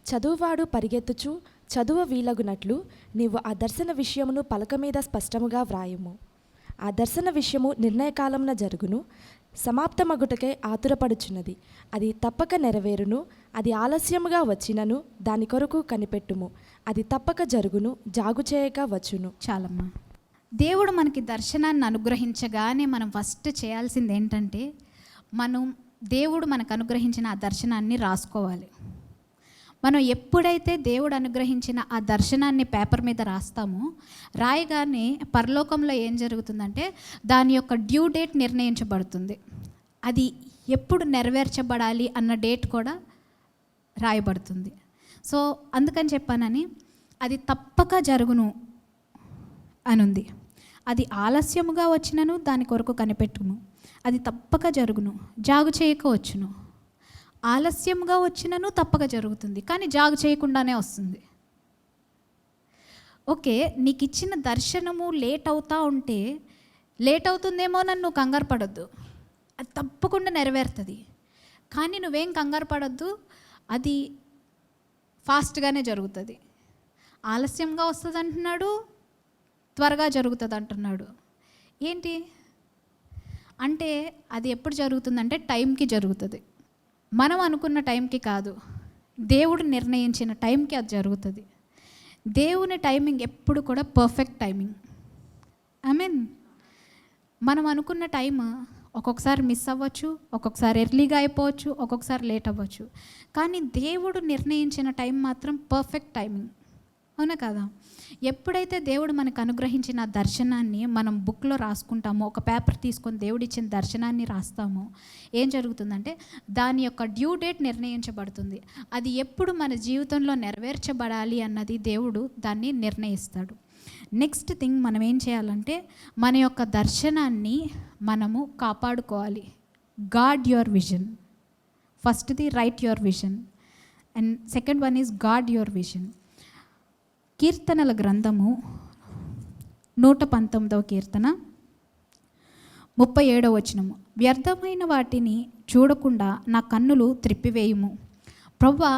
చదువువాడు పరిగెత్తుచు చదువ వీలగునట్లు నీవు ఆ దర్శన విషయమును పలక మీద స్పష్టముగా వ్రాయుము. ఆ దర్శన విషయము నిర్ణయకాలమున జరుగును, సమాప్తమగుటకై ఆతురపడుచున్నది, అది తప్పక నెరవేరును. అది ఆలస్యముగా వచ్చినను దాని కొరకు కనిపెట్టుము, అది తప్పక జరుగును, జాగు చేయక వచ్చును. చాలమ్మా. దేవుడు మనకి దర్శనాన్ని అనుగ్రహించగానే మనం ఫస్ట్ చేయాల్సింది ఏంటంటే దేవుడు మనకు అనుగ్రహించిన ఆ దర్శనాన్ని రాసుకోవాలి. మనం ఎప్పుడైతే దేవుడు అనుగ్రహించిన ఆ దర్శనాన్ని పేపర్ మీద రాస్తామో, రాయగానే పరలోకంలో ఏం జరుగుతుందంటే దాని యొక్క డ్యూ డేట్ నిర్ణయించబడుతుంది. అది ఎప్పుడు నెరవేర్చబడాలి అన్న డేట్ కూడా రాయబడుతుంది. సో అందుకని చెప్పానని అది తప్పక జరుగును అనుంది. అది ఆలస్యముగా వచ్చినను దాని కొరకు కనిపెట్టును, అది తప్పక జరుగును, జాగు చేయక వచ్చును. ఆలస్యంగా వచ్చినను తప్పక జరుగుతుంది, కానీ జాగు చేయకుండానే వస్తుంది. ఓకే, నీకు ఇచ్చిన దర్శనము లేట్ అవుతుందేమో నన్ను కంగారు పడొద్దు, అది తప్పకుండా నెరవేరుతుంది. కానీ నువ్వేం కంగారు పడొద్దు, అది ఫాస్ట్గానే జరుగుతుంది. ఆలస్యంగా వస్తుంది అంటున్నాడు, త్వరగా జరుగుతుంది అంటున్నాడు. ఏంటి అంటే అది ఎప్పుడు జరుగుతుందంటే టైంకి జరుగుతుంది. మనం అనుకున్న టైంకి కాదు, దేవుడు నిర్ణయించిన టైంకి అది జరుగుతుంది. దేవుని టైమింగ్ ఎప్పుడు కూడా పర్ఫెక్ట్ టైమింగ్. మనం అనుకున్న టైం ఒక్కొక్కసారి మిస్ అవ్వచ్చు, ఒక్కొక్కసారి ఎర్లీగా అయిపోవచ్చు, ఒక్కొక్కసారి లేట్ అవ్వచ్చు. కానీ దేవుడు నిర్ణయించిన టైం మాత్రం పర్ఫెక్ట్ టైమింగ్. అవునా కదా? ఎప్పుడైతే దేవుడు మనకు అనుగ్రహించిన దర్శనాన్ని మనం బుక్లో రాసుకుంటామో, ఒక పేపర్ తీసుకొని దేవుడిచ్చిన దర్శనాన్ని రాస్తామో, ఏం జరుగుతుందంటే దాని యొక్క డ్యూ డేట్ నిర్ణయించబడుతుంది. అది ఎప్పుడు మన జీవితంలో నెరవేర్చబడాలి అన్నది దేవుడు దాన్ని నిర్ణయిస్తాడు. నెక్స్ట్ థింగ్ మనం ఏం చేయాలంటే మన యొక్క దర్శనాన్ని మనము కాపాడుకోవాలి. Guard your vision. ఫస్ట్ది write your vision and second one is guard your vision. కీర్తనల గ్రంథము 119వ కీర్తన 37వ వచనము. వ్యర్థమైన వాటిని చూడకుండా నా కన్నులు త్రిప్పివేయుము. ప్రభువా,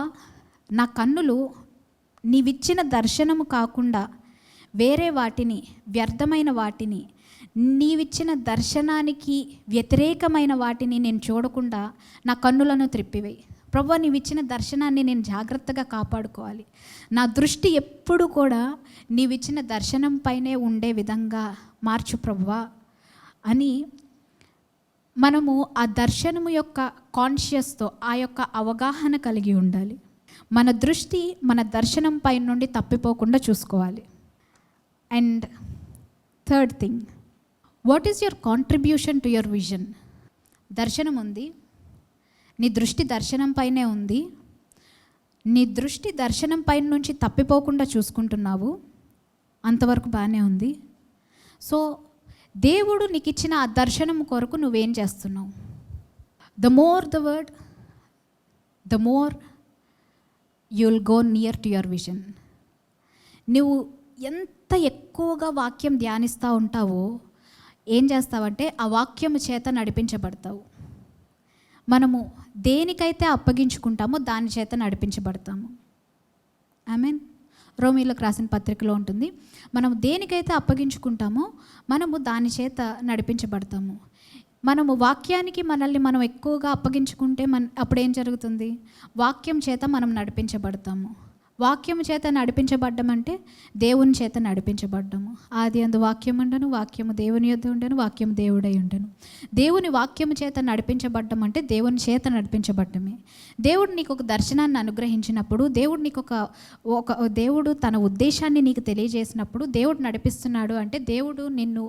నా కన్నులు నీవిచ్చిన దర్శనము కాకుండా వేరే వాటిని, వ్యర్థమైన వాటిని, నీవిచ్చిన దర్శనానికి వ్యతిరేకమైన వాటిని నేను చూడకుండా నా కన్నులను త్రిప్పివేయి. ప్రభువా, నీవిచ్చిన దర్శనాన్ని నేను జాగ్రత్తగా కాపాడుకోవాలి. నా దృష్టి ఎప్పుడు కూడా నీవిచ్చిన దర్శనం పైనే ఉండే విధంగా మార్చు ప్రభువా అని మనము ఆ దర్శనము యొక్క కాన్షియస్తో, ఆ యొక్క అవగాహన కలిగి ఉండాలి. మన దృష్టి మన దర్శనం పై నుండి తప్పిపోకుండా చూసుకోవాలి. And third thing, what is your contribution to your vision? దర్శనం ఉంది, నీ దృష్టి దర్శనం పైనే ఉంది. నీ దృష్టి దర్శనం పైన నుంచి తప్పిపోకుండా చూసుకుంటున్నావు, అంతవరకు బాగానే ఉంది. సో దేవుడు నీకు ఇచ్చిన ఆ దర్శనం కొరకు నువ్వేం చేస్తున్నావు? The more the word, the more you will go near to your vision. నువ్వు ఎంత ఎక్కువగా వాక్యం ధ్యానిస్తూ ఉంటావో ఏం చేస్తావంటే ఆ వాక్యము చేత నడిపించబడతావు. మనము దేనికైతే అప్పగించుకుంటామో దాని చేత నడిపించబడతాము. ఆమేన్. రోమీయులకు రాసిన పత్రికలో ఉంటుంది, మనము దేనికైతే అప్పగించుకుంటామో మనము దాని చేత నడిపించబడతాము. మనము వాక్యానికి మనల్ని మనం ఎక్కువగా అప్పగించుకుంటే అప్పుడు ఏం జరుగుతుంది? వాక్యం చేత మనం నడిపించబడతాము. వాక్యం చేత నడిపించబడ్డం అంటే దేవుని చేత నడిపించబడ్డము. ఆది అందు వాక్యం ఉండను, వాక్యము దేవుని యొద్ద ఉండను, వాక్యము దేవుడై ఉండను. దేవుని వాక్యము చేత నడిపించబడ్డం అంటే దేవుని చేత నడిపించబడ్డమే. దేవుడు నీకు ఒక దర్శనాన్ని అనుగ్రహించినప్పుడు, దేవుడు నీకు దేవుడు తన ఉద్దేశాన్ని నీకు తెలియజేసినప్పుడు, దేవుడు నడిపిస్తున్నాడు అంటే దేవుడు నిన్ను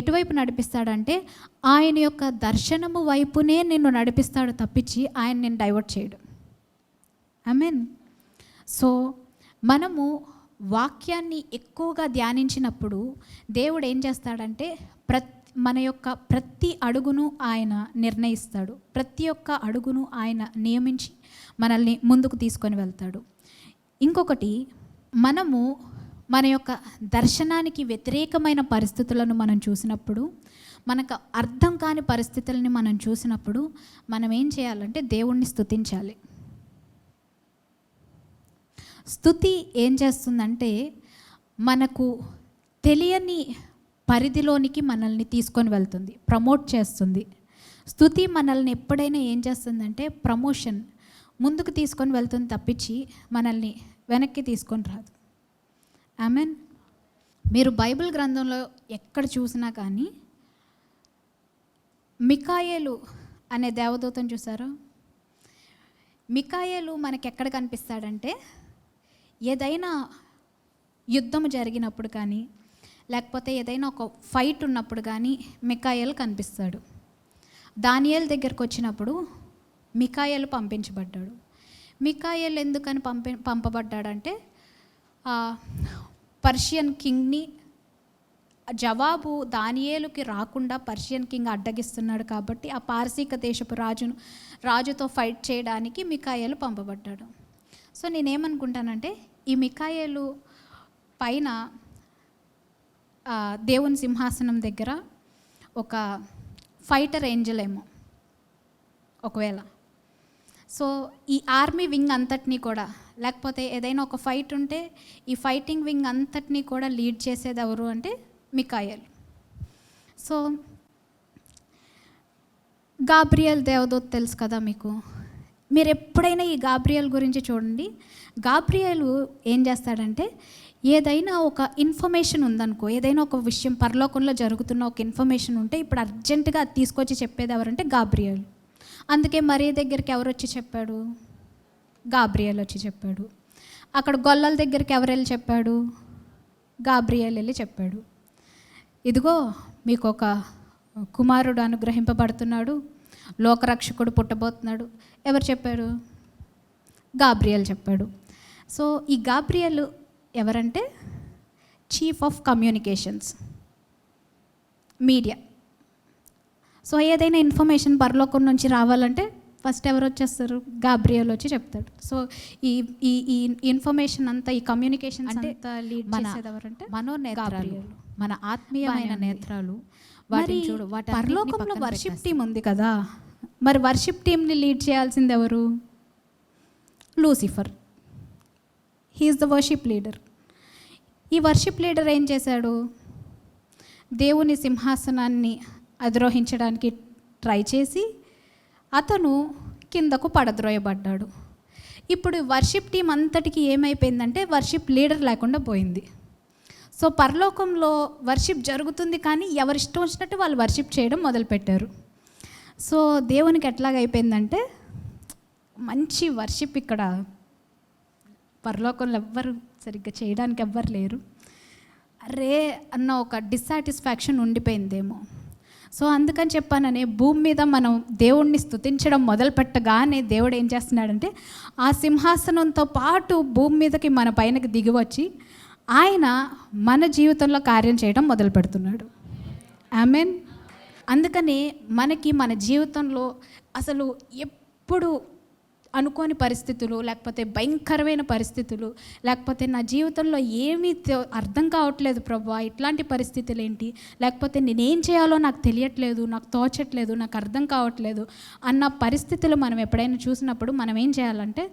ఎటువైపు నడిపిస్తాడంటే ఆయన యొక్క దర్శనము వైపునే నిన్ను నడిపిస్తాడు తప్పించి ఆయన నిన్ను డైవర్ట్ చేయడు. ఆమేన్. సో మనము వాక్యాన్ని ఎక్కువగా ధ్యానించినప్పుడు దేవుడు ఏం చేస్తాడంటే మన యొక్క ప్రతి అడుగును ఆయన నిర్ణయిస్తాడు. ప్రతి ఒక్క అడుగును ఆయన నియమించి మనల్ని ముందుకు తీసుకొని వెళ్తాడు. ఇంకొకటి, మనము మన యొక్క దర్శనానికి వ్యతిరేకమైన పరిస్థితులను మనం చూసినప్పుడు, మనకు అర్థం కాని పరిస్థితులని మనం చూసినప్పుడు మనం ఏం చేయాలంటే దేవుణ్ణి స్తుతించాలి. స్తుతి ఏం చేస్తుందంటే మనకు తెలియని పరిధిలోనికి మనల్ని తీసుకొని వెళ్తుంది, ప్రమోట్ చేస్తుంది. స్తుతి మనల్ని ఎప్పుడైనా ఏం చేస్తుందంటే ప్రమోషన్ ముందుకు తీసుకొని వెళ్తుంది తప్పించి మనల్ని వెనక్కి తీసుకొని రాదు. ఆమెన్. మీరు బైబిల్ గ్రంథంలో ఎక్కడ చూసినా కానీ మికాయేలు అనే దేవదూతను చూసారో? మికాయేలు మనకి ఎక్కడ కనిపిస్తాడంటే ఏదైనా యుద్ధం జరిగినప్పుడు కానీ లేకపోతే ఏదైనా ఒక ఫైట్ ఉన్నప్పుడు కానీ మికాయేలు కనిపిస్తాడు. దానియేలు దగ్గరకు వచ్చినప్పుడు మికాయేలు పంపించబడ్డాడు. మికాయేలు ఎందుకని పంపబడ్డాడంటే పర్షియన్ కింగ్ని జవాబు దానియేలుకి రాకుండా పర్షియన్ కింగ్ అడ్డగిస్తున్నాడు కాబట్టి ఆ పారసీక దేశపు రాజుతో ఫైట్ చేయడానికి మికాయేలు పంపబడ్డాడు. సో నేనేమనుకుంటానంటే ఈ మికాయేలు పైన దేవుని సింహాసనం దగ్గర ఒక ఫైటర్ ఏంజల్ ఏమో ఒకవేళ. సో ఈ ఆర్మీ వింగ్ అంతటినీ కూడా, లేకపోతే ఏదైనా ఒక ఫైట్ ఉంటే ఈ ఫైటింగ్ వింగ్ అంతటినీ కూడా లీడ్ చేసేది ఎవరు అంటే మికాయేలు. సో గాబ్రియల్ దేవదూత తెలుసు కదా మీకు. మీరు ఎప్పుడైనా ఈ గాబ్రియల్ గురించి చూడండి. గాబ్రియలు ఏం చేస్తాడంటే ఏదైనా ఒక ఇన్ఫర్మేషన్ ఉందనుకో, ఏదైనా ఒక విషయం పరలోకంలో జరుగుతున్న ఒక ఇన్ఫర్మేషన్ ఉంటే ఇప్పుడు అర్జెంటుగా అది తీసుకొచ్చి చెప్పేది ఎవరంటే గాబ్రియల్. అందుకే మరియ దగ్గరికి ఎవరు వచ్చి చెప్పాడు? గాబ్రియల్ వచ్చి చెప్పాడు. అక్కడ గొల్లల దగ్గరికి ఎవరు వెళ్ళి చెప్పాడు? గాబ్రియల్ వెళ్ళి చెప్పాడు. ఇదిగో మీకు ఒక కుమారుడు అనుగ్రహింపబడుతున్నాడు, లోకరక్షకుడు పుట్టబోతున్నాడు. ఎవరు చెప్పారు? గాబ్రియల్ చెప్పాడు. సో ఈ గాబ్రియల్ ఎవరంటే chief of communications, media. So ఏదైనా ఇన్ఫర్మేషన్ పరలోకం నుంచి రావాలంటే ఫస్ట్ ఎవరు వచ్చేస్తారు? గాబ్రియల్ వచ్చి చెప్తాడు. సో ఈ ఈ ఇన్ఫర్మేషన్ అంతా, ఈ కమ్యూనికేషన్ అంటే లీడ్ చేసేది ఎవరంటే మనోనేత్రాలు, మన ఆత్మీయమైన నేత్రాలు. వాటిని చూడు. పరలోకంలో వర్షిప్ టీం ఉంది కదా, మరి వర్షిప్ టీంని లీడ్ చేయాల్సింది ఎవరు? Lucifer. He is the worship leader. ఈ వర్షిప్ లీడర్ ఏం చేశాడు? దేవుని సింహాసనాన్ని అధిరోహించడానికి ట్రై చేసి అతను కిందకు పడద్రోయబడ్డాడు. ఇప్పుడు వర్షిప్ టీం అంతటికి ఏమైపోయిందంటే వర్షిప్ లీడర్ లేకుండా పోయింది. సో పరలోకంలో వర్షిప్ జరుగుతుంది కానీ ఎవరిష్టం వచ్చినట్టు వాళ్ళు వర్షిప్ చేయడం మొదలుపెట్టారు. సో దేవునికి ఎట్లాగైపోయిందంటే మంచి వర్షిప్ ఇక్కడ పరలోకంలో ఎవ్వరు సరిగ్గా చేయడానికి ఎవ్వరు లేరు, అరే అన్న ఒక డిస్సాటిస్ఫాక్షన్ ఉండిపోయిందేమో. సో అందుకని చెప్పానని భూమి మీద మనం దేవుణ్ణి స్తుతించడం మొదలు పెట్టగానే దేవుడు ఏం చేస్తున్నాడంటే ఆ సింహాసనంతో పాటు భూమి మీదకి మన పైనకి దిగి వచ్చి ఆయన మన జీవితంలో కార్యం చేయడం మొదలు పెడుతున్నాడు. ఆమెన్. అందుకని మనకి మన జీవితంలో అసలు ఎప్పుడు అనుకోని పరిస్థితులు, లేకపోతే భయంకరమైన పరిస్థితులు, లేకపోతే నా జీవితంలో ఏమీ అర్థం కావట్లేదు ప్రభువా, ఇట్లాంటి పరిస్థితులు ఏంటి, లేకపోతే నేనేం చేయాలో నాకు తెలియట్లేదు, నాకు తోచట్లేదు, నాకు అర్థం కావట్లేదు అన్న పరిస్థితులు మనం ఎప్పుడైనా చూసినప్పుడు మనం ఏం చేయాలంటే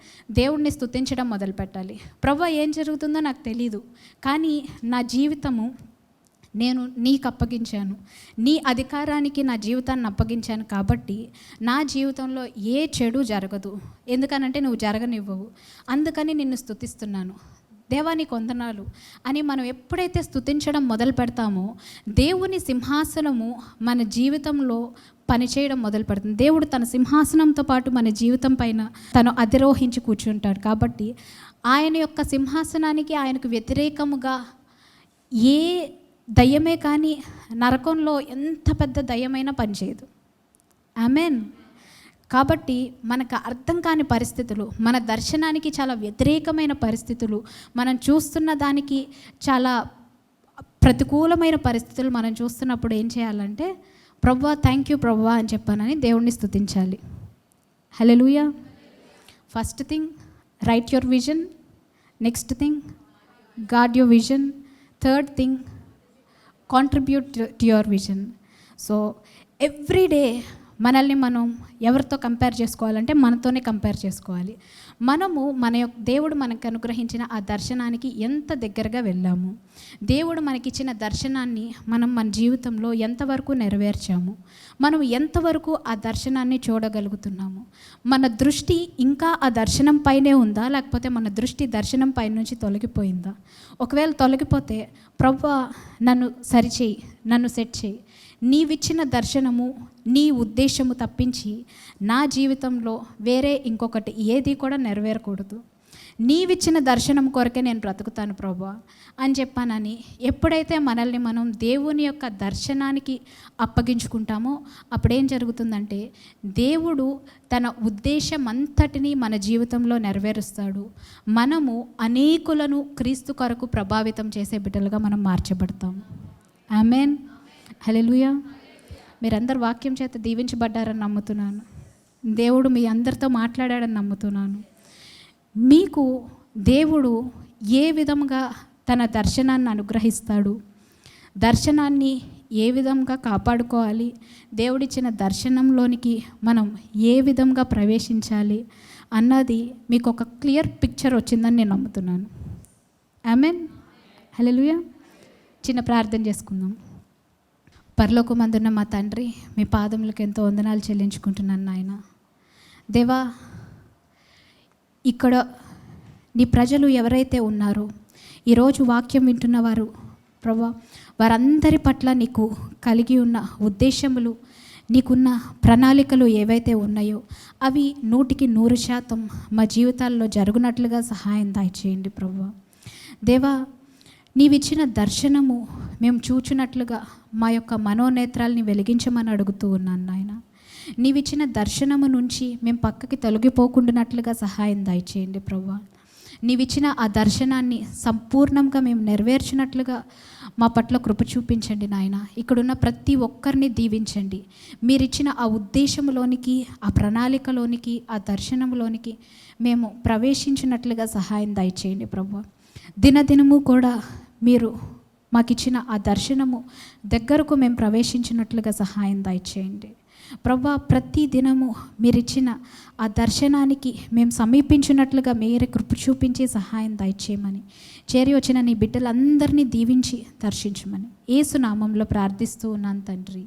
దేవుణ్ణి స్తుతించడం మొదలుపెట్టాలి. ప్రభువా ఏం జరుగుతుందో నాకు తెలీదు, కానీ నా జీవితము నేను నీకు అప్పగించాను, నీ అధికారానికి నా జీవితాన్ని అప్పగించాను కాబట్టి నా జీవితంలో ఏ చెడు జరగదు, ఎందుకనంటే నువ్వు జరగనివ్వవు, అందుకని నిన్ను స్తుతిస్తున్నాను దేవా నీకు వందనాలు అని మనం ఎప్పుడైతే స్తుతించడం మొదలు పెడతామో దేవుని సింహాసనము మన జీవితంలో పనిచేయడం మొదలు పెడుతుంది. దేవుడు తన సింహాసనంతో పాటు మన జీవితం పైన తను అధిరోహించి కూర్చుంటాడు. కాబట్టి ఆయన యొక్క సింహాసనానికి ఆయనకు వ్యతిరేకముగా ఏ దయ్యమే కానీ నరకంలో ఎంత పెద్ద దయ్యమైనా పనిచేయదు. ఆమెన్. కాబట్టి మనకు అర్థం కాని పరిస్థితులు, మన దర్శనానికి చాలా వ్యతిరేకమైన పరిస్థితులు, మనం చూస్తున్న దానికి చాలా ప్రతికూలమైన పరిస్థితులు మనం చూస్తున్నప్పుడు ఏం చేయాలంటే ప్రభువా థ్యాంక్ యూ ప్రభువా అని చెప్పానని దేవుణ్ణి స్తుతించాలి. హల్లెలూయా. First thing write your vision, next thing guard your vision, third thing contribute to your vision. So every day మనల్ని మనం ఎవరితో కంపేర్ చేసుకోవాలంటే మనతోనే కంపేర్ చేసుకోవాలి. మనము దేవుడు మనకు అనుగ్రహించిన ఆ దర్శనానికి ఎంత దగ్గరగా వెళ్ళాము, దేవుడు మనకిచ్చిన దర్శనాన్ని మనం మన జీవితంలో ఎంతవరకు నెరవేర్చాము, మనం ఎంతవరకు ఆ దర్శనాన్ని చూడగలుగుతున్నాము, మన దృష్టి ఇంకా ఆ దర్శనం పైనే ఉందా, లేకపోతే మన దృష్టి దర్శనం పై నుంచి తొలగిపోయిందా? ఒకవేళ తొలగిపోతే ప్రభువా నన్ను సరిచేయి, నన్ను సెట్ చేయి, నీవిచ్చిన దర్శనము నీ ఉద్దేశము తప్పించి నా జీవితంలో వేరే ఇంకొకటి ఏది కూడా నెరవేరకూడదు, నీవిచ్చిన దర్శనం కొరకే నేను బ్రతుకుతాను ప్రభువా అని చెప్పానని ఎప్పుడైతే మనల్ని మనం దేవుని యొక్క దర్శనానికి అప్పగించుకుంటామో అప్పుడేం జరుగుతుందంటే దేవుడు తన ఉద్దేశం అంతటినీ మన జీవితంలో నెరవేరుస్తాడు. మనము అనేకులను క్రీస్తు కొరకు ప్రభావితం చేసే బిడ్డలుగా మనం మార్చబడతాం. ఆమెన్. హల్లెలూయా. మీరందరు వాక్యం చేత దీవించబడ్డారని నమ్ముతున్నాను. దేవుడు మీ అందరితో మాట్లాడాడని నమ్ముతున్నాను. మీకు దేవుడు ఏ విధంగా తన దర్శనాన్ని అనుగ్రహిస్తాడు, దర్శనాన్ని ఏ విధంగా కాపాడుకోవాలి, దేవుడిచ్చిన దర్శనంలోనికి మనం ఏ విధంగా ప్రవేశించాలి అన్నది మీకు ఒక క్లియర్ పిక్చర్ వచ్చిందని నేను నమ్ముతున్నాను. ఆమెన్. హల్లెలూయా. చిన్న ప్రార్థన చేసుకుందాం. పరలోకమందున్న మా తండ్రి, మీ పాదములకు ఎంతో వందనాలు చెల్లించుకుంటున్నాను నాయన. దేవా, ఇక్కడ నీ ప్రజలు ఎవరైతే ఉన్నారో ఈరోజు వాక్యం వింటున్నవారు ప్రభువా, వారందరి పట్ల నీకు కలిగి ఉన్న ఉద్దేశములు, నీకున్న ప్రణాళికలు ఏవైతే ఉన్నాయో అవి 100% మా జీవితాల్లో జరుగునట్లుగా సహాయం దయచేయండి ప్రభువా. దేవా, నీవిచ్చిన దర్శనము మేము చూచున్నట్లుగా మా యొక్క మనోనేత్రాలని వెలిగించమని అడుగుతూ ఉన్నాను నాయన. నీవిచ్చిన దర్శనము నుంచి మేము పక్కకి తొలగిపోకుండానట్లుగా సహాయం దయచేయండి ప్రభువా. నీవిచ్చిన ఆ దర్శనాన్ని సంపూర్ణంగా మేము నెరవేర్చినట్లుగా మా పట్ల కృప చూపించండి నాయన. ఇక్కడున్న ప్రతి ఒక్కరిని దీవించండి. మీరిచ్చిన ఆ ఉద్దేశంలోనికి, ఆ ప్రణాళికలోనికి, ఆ దర్శనంలోనికి మేము ప్రవేశించినట్లుగా సహాయం దయచేయండి ప్రభువా. దినదినము కూడా మీరు మాకిచ్చిన ఆ దర్శనము దగ్గరకు మేము ప్రవేశించినట్లుగా సహాయం దయచేయండి ప్రభువా. ప్రతి దినము మీరిచ్చిన ఆ దర్శనానికి మేము సమీపించినట్లుగా మీరే కృప చూపించి సహాయం దయచేయమని, చేరి వచ్చిన నీ బిడ్డలందరినీ దీవించి దర్శించమని యేసు నామంలో ప్రార్థిస్తూ ఉన్నాను తండ్రి.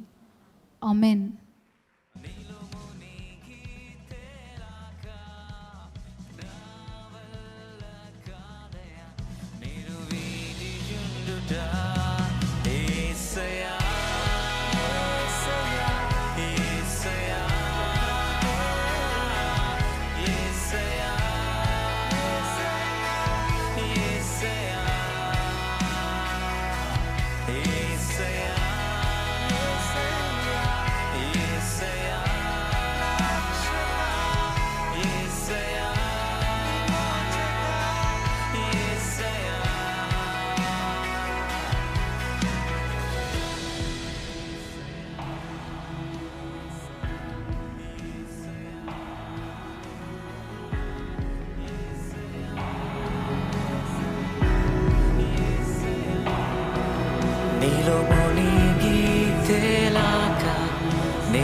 ఆమెన్. నీలో మునిగి తేలాక నే